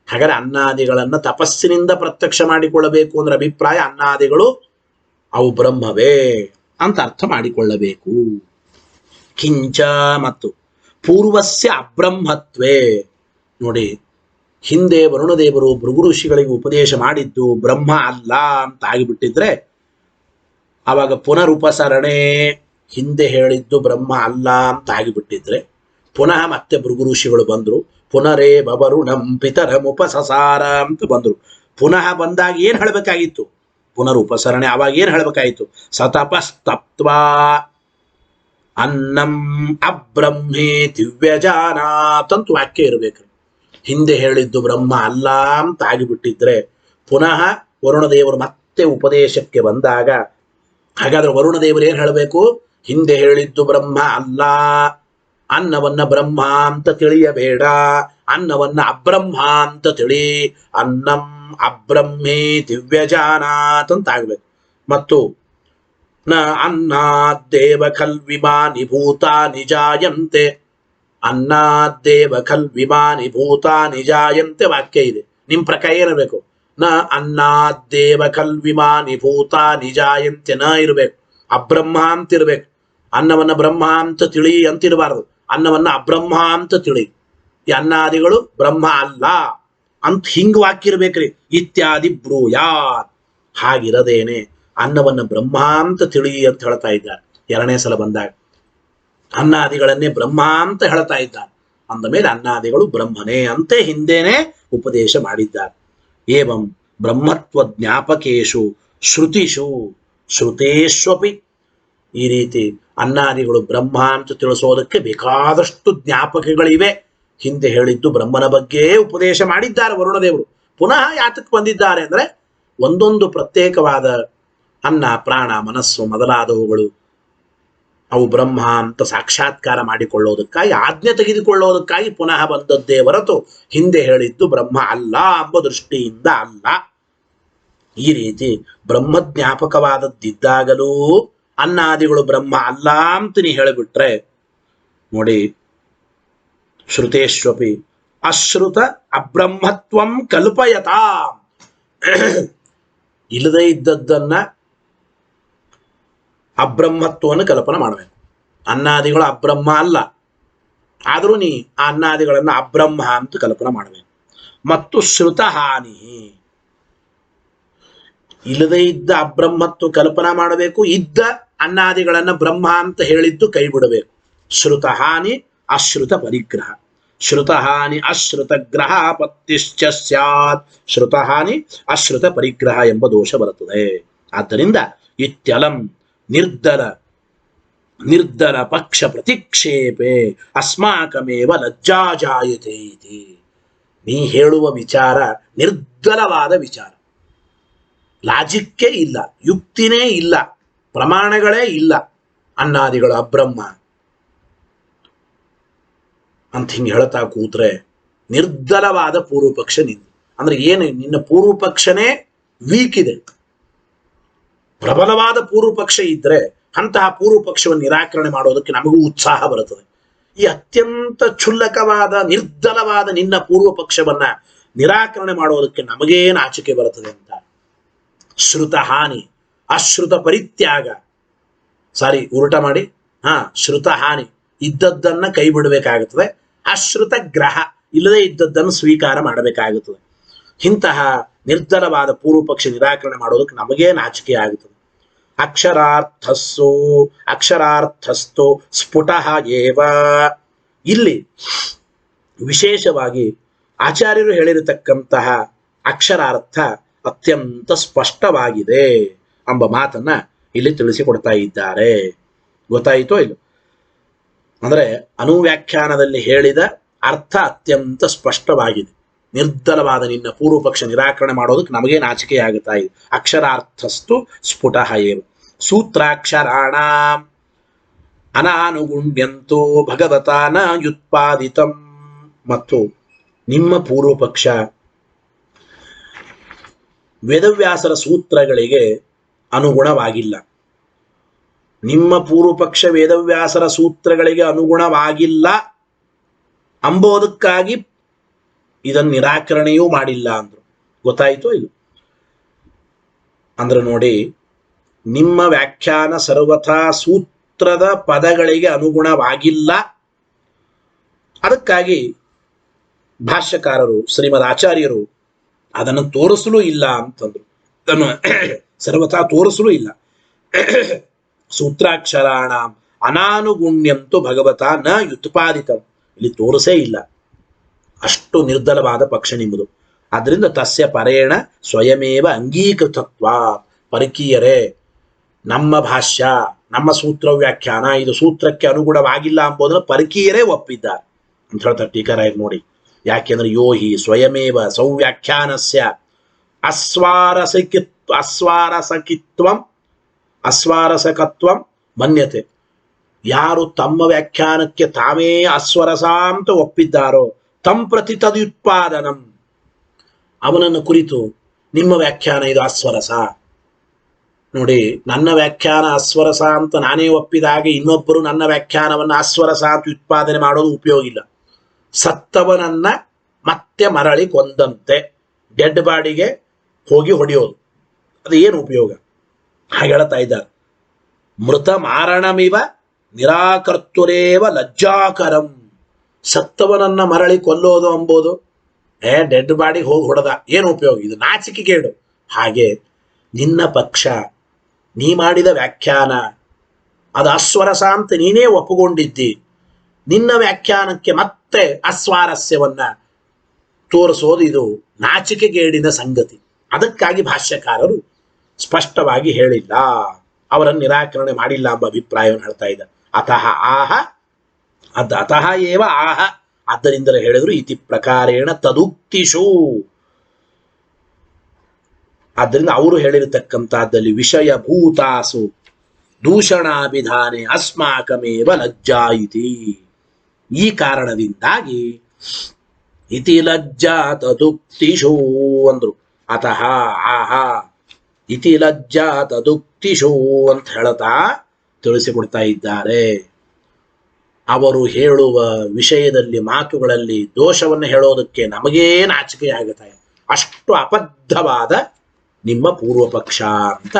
ಹಾಗಾದ್ರೆ ಅನ್ನಾದಿಗಳನ್ನು ತಪಸ್ಸಿನಿಂದ ಪ್ರತ್ಯಕ್ಷ ಮಾಡಿಕೊಳ್ಳಬೇಕು ಅಂದ್ರೆ ಅಭಿಪ್ರಾಯ ಅನ್ನಾದಿಗಳು ಅವು ಬ್ರಹ್ಮವೇ ಅಂತ ಅರ್ಥ ಮಾಡಿಕೊಳ್ಳಬೇಕು. ಕಿಂಚ ಮತ್ತು ಪೂರ್ವಸ್ಯ ಅಬ್ರಹ್ಮತ್ವೇ. ನೋಡಿ, ಹಿಂದೆ ವರುಣದೇವರು ಭೃಗು ಋಷಿಗಳಿಗೆ ಉಪದೇಶ ಮಾಡಿದ್ದು ಬ್ರಹ್ಮ ಅಲ್ಲ ಅಂತ ಆಗಿಬಿಟ್ಟಿದ್ರೆ ಆವಾಗ ಪುನರುಪಸರಣೆ, ಹಿಂದೆ ಹೇಳಿದ್ದು ಬ್ರಹ್ಮ ಅಲ್ಲ ಅಂತ ಆಗಿಬಿಟ್ಟಿದ್ರೆ ಪುನಃ ಮತ್ತೆ ಭೃಗು ಋಷಿಗಳು ಬಂದರು. ಪುನರೇ ಬವರುಣಂ ಪಿತರಮುಪಸಸಾರ ಅಂತ ಬಂದರು. ಪುನಃ ಬಂದಾಗ ಏನು ಹೇಳಬೇಕಾಗಿತ್ತು? ಪುನರುಪಸರಣೆ. ಆವಾಗ ಏನು ಹೇಳಬೇಕಾಗಿತ್ತು? ಸತಪಸ್ತಪ್ತ್ವಾ ಅನ್ನಂ ಅಬ್ರಹ್ಮೇ ದಿವ್ಯಜಾನಾತ್ ಅಂತ ವಾಕ್ಯ ಇರಬೇಕು. ಹಿಂದೆ ಹೇಳಿದ್ದು ಬ್ರಹ್ಮ ಅಲ್ಲ ಅಂತ ಆಗಿಬಿಟ್ಟಿದ್ರೆ ಪುನಃ ವರುಣದೇವರು ಮತ್ತೆ ಉಪದೇಶಕ್ಕೆ ಬಂದಾಗ ಹಾಗಾದ್ರೆ ವರುಣದೇವರು ಏನು ಹೇಳಬೇಕು? ಹಿಂದೆ ಹೇಳಿದ್ದು ಬ್ರಹ್ಮ ಅಲ್ಲ, ಅನ್ನವನ್ನ ಬ್ರಹ್ಮ ಅಂತ ತಿಳಿಯಬೇಡ, ಅನ್ನವನ್ನ ಅಬ್ರಹ್ಮ ಅಂತ ತಿಳಿ, ಅನ್ನಂ ಅಬ್ರಹ್ಮೇ ದಿವ್ಯಜಾನಾತ್ ಅಂತ ಆಗ್ಬೇಕು. ಮತ್ತು ನ ಅನ್ನಾದ್ದೇವ ಖಲ್ವಿಮಾನಿ ಭೂತಾನಿ ಜಾಯಂತೆ, ಅನ್ನಾದ್ದೇವ ಖಲ್ವಿಮಾನಿ ಭೂತಾನಿ ಜಾಯಂತೆ ವಾಕ್ಯ ಇದೆ. ನಿಮ್ಮ ಪ್ರಕಾರ ಏನಿರಬೇಕು? ನ ಅನ್ನಾದ್ದೇವ ಖಲ್ವಿಮಾನಿ ಭೂತಾನಿ ಜಾಯಂತೆ ನ ಇರಬೇಕು, ಅಬ್ರಹ್ಮ ಅಂತ ಇರಬೇಕು. ಅನ್ನವನ್ನ ಬ್ರಹ್ಮ ಅಂತ ತಿಳಿ ಅಂತಿರಬಾರ್ದು, ಅನ್ನವನ್ನ ಅಬ್ರಹ್ಮ ಅಂತ ತಿಳಿ. ಈ ಅನ್ನಾದಿಗಳು ಬ್ರಹ್ಮ ಅಲ್ಲ ಅಂತ ಹಿಂಗ್ ವಾಕ್ಯ ಇರ್ಬೇಕ್ರಿ. ಇತ್ಯಾದಿ ಬ್ರೂಯಾತ್. ಹಾಗಿರದೇನೆ ಅನ್ನವನ್ನ ಬ್ರಹ್ಮ ಅಂತ ತಿಳಿ ಅಂತ ಹೇಳ್ತಾ ಇದ್ದಾರೆ. ಎರಡನೇ ಸಲ ಬಂದಾಗ ಅನ್ನಾದಿಗಳನ್ನೇ ಬ್ರಹ್ಮ ಅಂತ ಹೇಳ್ತಾ ಇದ್ದಾರೆ. ಅಂದ ಮೇಲೆ ಅನ್ನಾದಿಗಳು ಬ್ರಹ್ಮನೇ ಅಂತೆ ಹಿಂದೇನೆ ಉಪದೇಶ ಮಾಡಿದ್ದಾರೆ. ಏವಂ ಬ್ರಹ್ಮತ್ವ ಜ್ಞಾಪಕೇಶು ಶ್ರುತಿಷು ಶ್ರುತೇಶ್ವಪಿ. ಈ ರೀತಿ ಅನ್ನಾದಿಗಳು ಬ್ರಹ್ಮ ಅಂತ ತಿಳಿಸೋದಕ್ಕೆ ಬೇಕಾದಷ್ಟು ಜ್ಞಾಪಕಗಳಿವೆ. ಹಿಂದೆ ಹೇಳಿದ್ದು ಬ್ರಹ್ಮನ ಬಗ್ಗೆ ಉಪದೇಶ ಮಾಡಿದ್ದಾರೆ ವರುಣದೇವರು. ಪುನಃ ಯಾತಕ್ಕೆ ಬಂದಿದ್ದಾರೆ ಅಂದ್ರೆ ಒಂದೊಂದು ಪ್ರತ್ಯೇಕವಾದ ಅನ್ನ, ಪ್ರಾಣ, ಮನಸ್ಸು ಮೊದಲಾದವುಗಳು ಅವು ಬ್ರಹ್ಮ ಅಂತ ಸಾಕ್ಷಾತ್ಕಾರ ಮಾಡಿಕೊಳ್ಳೋದಕ್ಕಾಗಿ, ಆಜ್ಞೆ ತೆಗೆದುಕೊಳ್ಳೋದಕ್ಕಾಗಿ ಪುನಃ ಬಂದದ್ದೇ ಹೊರತು ಹಿಂದೆ ಹೇಳಿದ್ದು ಬ್ರಹ್ಮ ಅಲ್ಲ ಎಂಬ ದೃಷ್ಟಿಯಿಂದ ಅಲ್ಲ. ಈ ರೀತಿ ಬ್ರಹ್ಮ ಜ್ಞಾಪಕವಾದದ್ದಿದ್ದಾಗಲೂ ಅನ್ನಾದಿಗಳು ಬ್ರಹ್ಮ ಅಲ್ಲ ಅಂತ ನೀ ಹೇಳಿಬಿಟ್ರೆ ನೋಡಿ, ಶ್ರುತೇಶ್ವಪಿ ಅಶ್ರುತ ಅಬ್ರಹ್ಮತ್ವಂ ಕಲ್ಪಯತಾ. ಇಲ್ಲದೇ ಇದ್ದದ್ದನ್ನ ಅಬ್ರಹ್ಮತ್ವವನ್ನು ಕಲ್ಪನೆ ಮಾಡಬೇಕು. ಅನ್ನಾದಿಗಳು ಅಬ್ರಹ್ಮ ಅಲ್ಲ, ಆದರೂ ನೀ ಆ ಅನ್ನಾದಿಗಳನ್ನು ಅಬ್ರಹ್ಮ ಅಂತ ಕಲ್ಪನೆ ಮಾಡಬೇಕು. ಮತ್ತು ಶ್ರುತಹಾನಿ, ಇಲ್ಲದೇ ಇದ್ದ ಅಬ್ರಹ್ಮತ್ವ ಕಲ್ಪನಾ ಮಾಡಬೇಕು, ಇದ್ದ ಅನ್ನಾದಿಗಳನ್ನು ಬ್ರಹ್ಮ ಅಂತ ಹೇಳಿದ್ದು ಕೈ ಬಿಡಬೇಕು. ಶ್ರುತಹಾನಿ ಅಶ್ರುತ ಪರಿಗ್ರಹ. ಶ್ರುತಹಾನಿ ಅಶ್ರುತ ಗ್ರಹ ಪತ್ತಿಶ್ಚ ಸ್ಯಾತ್. ಶ್ರುತಹಾನಿ ಅಶ್ರುತ ಪರಿಗ್ರಹ ಎಂಬ ದೋಷ ಬರುತ್ತದೆ. ಆದ್ದರಿಂದ ಇತ್ಯಲಂ ನಿರ್ದಲ ಪಕ್ಷ ಪ್ರತಿಕ್ಷೇಪೆ ಅಸ್ಮಾಕಮೇವ ಲಜ್ಜಾ ಜಾಯತೆ ಇತಿ. ನೀ ಹೇಳುವ ವಿಚಾರ ನಿರ್ದಲವಾದ ವಿಚಾರ, ಲಾಜಿಕ್ಕೇ ಇಲ್ಲ, ಯುಕ್ತಿನೇ ಇಲ್ಲ, ಪ್ರಮಾಣಗಳೇ ಇಲ್ಲ. ಅನ್ನಾದಿಗಳು ಅಬ್ರಹ್ಮ ಅಂತ ಹಿಂಗೆ ಹೇಳ್ತಾ ಕೂತ್ರೆ ನಿರ್ದಲವಾದ ಪೂರ್ವ ಪಕ್ಷ ನಿಂದು. ಅಂದ್ರೆ ಏನು, ನಿನ್ನ ಪೂರ್ವ ಪಕ್ಷನೇ ವೀಕ್ ಇದೆ. ಪ್ರಬಲವಾದ ಪೂರ್ವ ಪಕ್ಷ ಇದ್ರೆ ಅಂತಹ ಪೂರ್ವ ಪಕ್ಷವನ್ನು ನಿರಾಕರಣೆ ಮಾಡೋದಕ್ಕೆ ನಮಗೂ ಉತ್ಸಾಹ ಬರುತ್ತದೆ. ಈ ಅತ್ಯಂತ ಕ್ಷುಲ್ಲಕವಾದ ನಿರ್ದಲವಾದ ನಿನ್ನ ಪೂರ್ವ ಪಕ್ಷವನ್ನ ನಿರಾಕರಣೆ ಮಾಡೋದಕ್ಕೆ ನಮಗೇ ನಾಚಿಕೆ ಬರುತ್ತದೆ ಅಂತ. ಶ್ರುತ ಹಾನಿ ಅಶ್ರುತ ಪರಿತ್ಯಾಗ, ಉಲ್ಟ ಮಾಡಿ, ಶ್ರುತ ಹಾನಿ ಇದ್ದದ್ದನ್ನ ಕೈ ಬಿಡಬೇಕಾಗುತ್ತದೆ, ಅಶ್ರುತ ಗ್ರಹ ಇಲ್ಲದೆ ಇದ್ದದ್ದನ್ನು ಸ್ವೀಕಾರ ಮಾಡಬೇಕಾಗುತ್ತದೆ. ಇಂತಹ ನಿರ್ದಲವಾದ ಪೂರ್ವ ಪಕ್ಷ ನಿರಾಕರಣೆ ಮಾಡೋದಕ್ಕೆ ನಮಗೇ ನಾಚಿಕೆ ಆಗುತ್ತದೆ. ಅಕ್ಷರಾರ್ಥಸ್ಥೋ ಸ್ಫುಟ ಏವ. ಇಲ್ಲಿ ವಿಶೇಷವಾಗಿ ಆಚಾರ್ಯರು ಹೇಳಿರತಕ್ಕಂತಹ ಅಕ್ಷರಾರ್ಥ ಅತ್ಯಂತ ಸ್ಪಷ್ಟವಾಗಿದೆ ಎಂಬ ಮಾತನ್ನ ಇಲ್ಲಿ ತಿಳಿಸಿಕೊಡ್ತಾ ಇದ್ದಾರೆ. ಗೊತ್ತಾಯಿತೋ ಇಲ್ಲ? ಅಂದರೆ ಅನುವ್ಯಾಖ್ಯಾನದಲ್ಲಿ ಹೇಳಿದ ಅರ್ಥ ಅತ್ಯಂತ ಸ್ಪಷ್ಟವಾಗಿದೆ. ನಿರ್ದಲವಾದ ನಿನ್ನ ಪೂರ್ವ ಪಕ್ಷ ನಿರಾಕರಣೆ ಮಾಡೋದಕ್ಕೆ ನಮಗೆ ನಾಚಿಕೆಯಾಗುತ್ತಾ ಇದೆ. ಅಕ್ಷರಾರ್ಥಸ್ತು ಸ್ಫುಟ ಏವ ಸೂತ್ರಾಕ್ಷರಾಣ ಅನಾನುಗುಣ್ಯಂತೋ ಭಗವತಾನ ಯುತ್ಪಾದಿತಂ. ಮತ್ತು ನಿಮ್ಮ ಪೂರ್ವ ಪಕ್ಷ ವೇದವ್ಯಾಸರ ಸೂತ್ರಗಳಿಗೆ ಅನುಗುಣವಾಗಿಲ್ಲ. ನಿಮ್ಮ ಪೂರ್ವ ಪಕ್ಷ ವೇದವ್ಯಾಸರ ಸೂತ್ರಗಳಿಗೆ ಅನುಗುಣವಾಗಿಲ್ಲ ಅಂಬೋದಕ್ಕಾಗಿ ಇದನ್ನು ನಿರಾಕರಣೆಯೂ ಮಾಡಿಲ್ಲ ಅಂದ್ರು. ಗೊತ್ತಾಯಿತೋ ಇಲ್ಲ? ಅಂದ್ರೆ ನೋಡಿ, ನಿಮ್ಮ ವ್ಯಾಖ್ಯಾನ ಸರ್ವಥಾ ಸೂತ್ರದ ಪದಗಳಿಗೆ ಅನುಗುಣವಾಗಿಲ್ಲ, ಅದಕ್ಕಾಗಿ ಭಾಷ್ಯಕಾರರು ಶ್ರೀಮದ್ ಆಚಾರ್ಯರು ಅದನ್ನು ತೋರಿಸಲೂ ಇಲ್ಲ ಅಂತಂದ್ರು. ಅದನ್ನು ಸರ್ವಥಾ ತೋರಿಸಲೂ ಇಲ್ಲ. ಸೂತ್ರಾಕ್ಷರಾಣ ಅನಾನುಗುಣ್ಯಂತು ಭಗವತ ನ ಯುತ್ಪಾದಿತ, ಇಲ್ಲಿ ತೋರಿಸೇ ಇಲ್ಲ. ಅಷ್ಟು ನಿರ್ದಲವಾದ ಪಕ್ಷ ನಿಮ್ಮದು. ಆದ್ರಿಂದ ತಸ್ಯ ಪರೇಣ ಸ್ವಯಮೇವ ಅಂಗೀಕೃತತ್ವ. ಪರಕೀಯರೇ, ನಮ್ಮ ಭಾಷ್ಯ, ನಮ್ಮ ಸೂತ್ರ ವ್ಯಾಖ್ಯಾನ ಇದು ಸೂತ್ರಕ್ಕೆ ಅನುಗುಣವಾಗಿಲ್ಲ ಎಂಬುದನ್ನು ಪರಕೀಯರೇ ಒಪ್ಪಿದ್ದಾರೆ ಅಂತ ಹೇಳ್ತಾರೆ ಟೀಕಾರಾಯರು. ನೋಡಿ, ಯಾಕೆಂದ್ರೆ ಯೋಹಿ ಸ್ವಯಮೇವ ಸೌವ್ಯಾಖ್ಯಾನಸ್ಯ ಅಸ್ವಾರಸಕತ್ವಂ ಮನ್ಯತೆ. ಯಾರು ತಮ್ಮ ವ್ಯಾಖ್ಯಾನಕ್ಕೆ ತಾವೇ ಅಸ್ವರಸ ಅಂತ ಒಪ್ಪಿದ್ದಾರೋ ತಂ ಪ್ರತಿ ತದುತ್ಪಾದನಂ, ಅವನನ್ನು ಕುರಿತು ನಿಮ್ಮ ವ್ಯಾಖ್ಯಾನ ಇದು ಅಸ್ವರಸ. ನೋಡಿ, ನನ್ನ ವ್ಯಾಖ್ಯಾನ ಅಸ್ವರಸ ಅಂತ ನಾನೇ ಒಪ್ಪಿದಾಗ ಇನ್ನೊಬ್ಬರು ನನ್ನ ವ್ಯಾಖ್ಯಾನವನ್ನು ಅಸ್ವರಸ ಅಂತ ಉತ್ಪಾದನೆ ಮಾಡೋದು ಉಪಯೋಗ ಇಲ್ಲ. ಸತ್ತವನನ್ನ ಮತ್ತೆ ಮರಳಿ ಕೊಂದಂತೆ ಡೆಡ್ ಬಾಡಿಗೆ ಹೋಗಿ ಹೊಡೆಯೋದು, ಅದು ಏನು ಉಪಯೋಗ? ಹಾಗೆ ಹೇಳ್ತಾ ಇದ್ದಾರೆ. ಮೃತ ಮಾರಣಮಿವ ನಿರಾಕರ್ತುರೇವ ಲಜ್ಜಾಕರಂ. ಸತ್ತವನನ್ನ ಮರಳಿ ಕೊಲ್ಲೋದು ಅಂಬೋದು, ಡೆಡ್ ಬಾಡಿಗೆ ಹೋಗಿ ಹೊಡೆದ, ಏನು ಉಪಯೋಗ? ಇದು ನಾಚಿಕೆಗೇಡು. ಹಾಗೆ ನಿನ್ನ ಪಕ್ಷ, ನೀ ಮಾಡಿದ ವ್ಯಾಖ್ಯಾನ ಅದು ಅಸ್ವರಸ ಅಂತ ನೀನೇ ಒಪ್ಪುಕೊಂಡಿದ್ದಿ. ನಿನ್ನ ವ್ಯಾಖ್ಯಾನಕ್ಕೆ ಮತ್ತೆ ಅಸ್ವಾರಸ್ಯವನ್ನ ತೋರಿಸೋದು ಇದು ನಾಚಿಕೆಗೇಡಿನ ಸಂಗತಿ. ಅದಕ್ಕಾಗಿ ಭಾಷ್ಯಕಾರರು ಸ್ಪಷ್ಟವಾಗಿ ಹೇಳಿಲ್ಲ, ಅವರನ್ನು ನಿರಾಕರಣೆ ಮಾಡಿಲ್ಲ ಎಂಬ ಅಭಿಪ್ರಾಯವನ್ನು ಹೇಳ್ತಾ ಇದ್ದ. ಅತಃ ಏವ ಆಹ, ಆದ್ದರಿಂದಲೇ ಹೇಳಿದ್ರು ಇತಿ ಪ್ರಕಾರೇಣ ತದುಕ್ತಿಷು. ಆದ್ದರಿಂದ ಅವರು ಹೇಳಿರತಕ್ಕಂಥದ್ದಲ್ಲಿ ವಿಷಯ ಭೂತಾಸು ದೂಷಣಾಭಿಧಾನೆ ಅಸ್ಮಾಕಮೇವ ಲಜ್ಜಾ ಇತಿ. ಈ ಕಾರಣದಿಂದಾಗಿ ಇತಿ ಲಜ್ಜಾ ತದುಕ್ತಿಷು ಅಂದ್ರು. ಅತಃ ಆಹ ಇತಿ ಲಜ್ಜಾ ತದುಕ್ತಿಷು ಅಂತ ಹೇಳ್ತಾ ತಿಳಿಸಿಕೊಡ್ತಾ ಇದ್ದಾರೆ. ಅವರು ಹೇಳುವ ವಿಷಯದಲ್ಲಿ ಮಾತುಗಳಲ್ಲಿ ದೋಷವನ್ನು ಹೇಳೋದಕ್ಕೆ ನಮಗೇ ನಾಚಿಕೆ ಆಗುತ್ತೆ. ಅಷ್ಟು ಅಬದ್ಧವಾದ ನಿಮ್ಮ ಪೂರ್ವ ಪಕ್ಷ ಅಂತ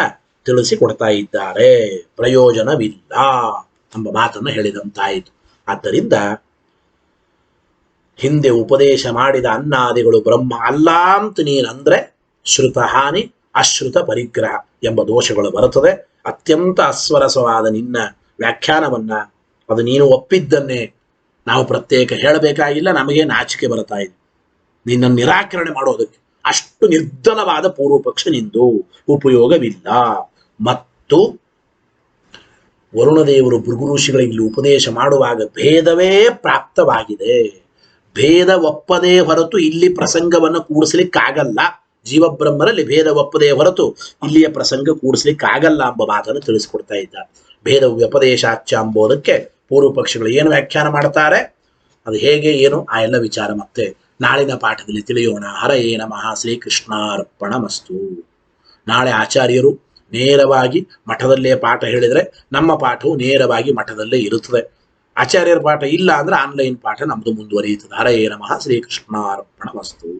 ತಿಳಿಸಿಕೊಡ್ತಾ ಇದ್ದಾರೆ. ಪ್ರಯೋಜನವಿಲ್ಲ ಎಂಬ ಮಾತನ್ನು ಹೇಳಿದಂತಾಯಿತು. ಆದ್ದರಿಂದ ಹಿಂದೆ ಉಪದೇಶ ಮಾಡಿದ ಅನ್ನಾದಿಗಳು ಬ್ರಹ್ಮ ಅಲ್ಲ ಅಂತ ನೀನಂದ್ರೆ ಶ್ರುತಹಾನಿ ಅಶ್ರುತ ಪರಿಗ್ರಹ ಎಂಬ ದೋಷಗಳು ಬರುತ್ತದೆ. ಅತ್ಯಂತ ಅಸ್ವರಸವಾದ ನಿನ್ನ ವ್ಯಾಖ್ಯಾನವನ್ನ, ಅದು ನೀನು ಒಪ್ಪಿದ್ದನ್ನೇ ನಾವು ಪ್ರತ್ಯೇಕ ಹೇಳಬೇಕಾಗಿಲ್ಲ, ನಮಗೆ ನಾಚಿಕೆ ಬರ್ತಾ ಇದೆ ನಿನ್ನನ್ನು ನಿರಾಕರಣೆ ಮಾಡೋದಕ್ಕೆ. ಅಷ್ಟು ನಿರ್ದಲವಾದ ಪೂರ್ವ ಪಕ್ಷ ನಿಂದು ಉಪಯೋಗವಿಲ್ಲ. ಮತ್ತು ವರುಣದೇವರು ಭೃಗು ಋಷಿಗಳಿಗೆ ಉಪದೇಶ ಮಾಡುವಾಗ ಭೇದವೇ ಪ್ರಾಪ್ತವಾಗಿದೆ. ಭೇದ ಒಪ್ಪದೇ ಹೊರತು ಇಲ್ಲಿ ಪ್ರಸಂಗವನ್ನು ಕೂಡಿಸ್ಲಿಕ್ಕಾಗಲ್ಲ. ಜೀವಬ್ರಹ್ಮರಲ್ಲಿ ಭೇದ ಒಪ್ಪದೇ ಹೊರತು ಇಲ್ಲಿಯ ಪ್ರಸಂಗ ಕೂಡಿಸ್ಲಿಕ್ಕಾಗಲ್ಲ ಎಂಬ ಮಾತನ್ನು ತಿಳಿಸಿಕೊಡ್ತಾ ಇದ್ದಾರೆ. ಭೇದ ವ್ಯಪದೇಶಾಚ್ಯ ಎಂಬುದಕ್ಕೆ ಪೂರ್ವ ಪಕ್ಷಗಳು ಏನು ವ್ಯಾಖ್ಯಾನ ಮಾಡ್ತಾರೆ, ಅದು ಹೇಗೆ ಏನು, ಆ ಎಲ್ಲ ವಿಚಾರ ಮತ್ತೆ ನಾಳಿನ ಪಾಠದಲ್ಲಿ ತಿಳಿಯೋಣ. ಹರಯೇ ನಮಃ. ಶ್ರೀಕೃಷ್ಣಾರ್ಪಣಮಸ್ತು. ನಾಳೆ ಆಚಾರ್ಯರು ನೇರವಾಗಿ ಮಠದಲ್ಲೇ ಪಾಠ ಹೇಳಿದರೆ ನಮ್ಮ ಪಾಠವು ನೇರವಾಗಿ ಮಠದಲ್ಲೇ ಇರುತ್ತದೆ. ಆಚಾರ್ಯರ ಪಾಠ ಇಲ್ಲ ಅಂದ್ರೆ ಆನ್ಲೈನ್ ಪಾಠ ನಮ್ದು ಮುಂದುವರಿಯುತ್ತದೆ. ಹರಯೇ ನಮಃ. ಶ್ರೀಕೃಷ್ಣಾರ್ಪಣಮಸ್ತು.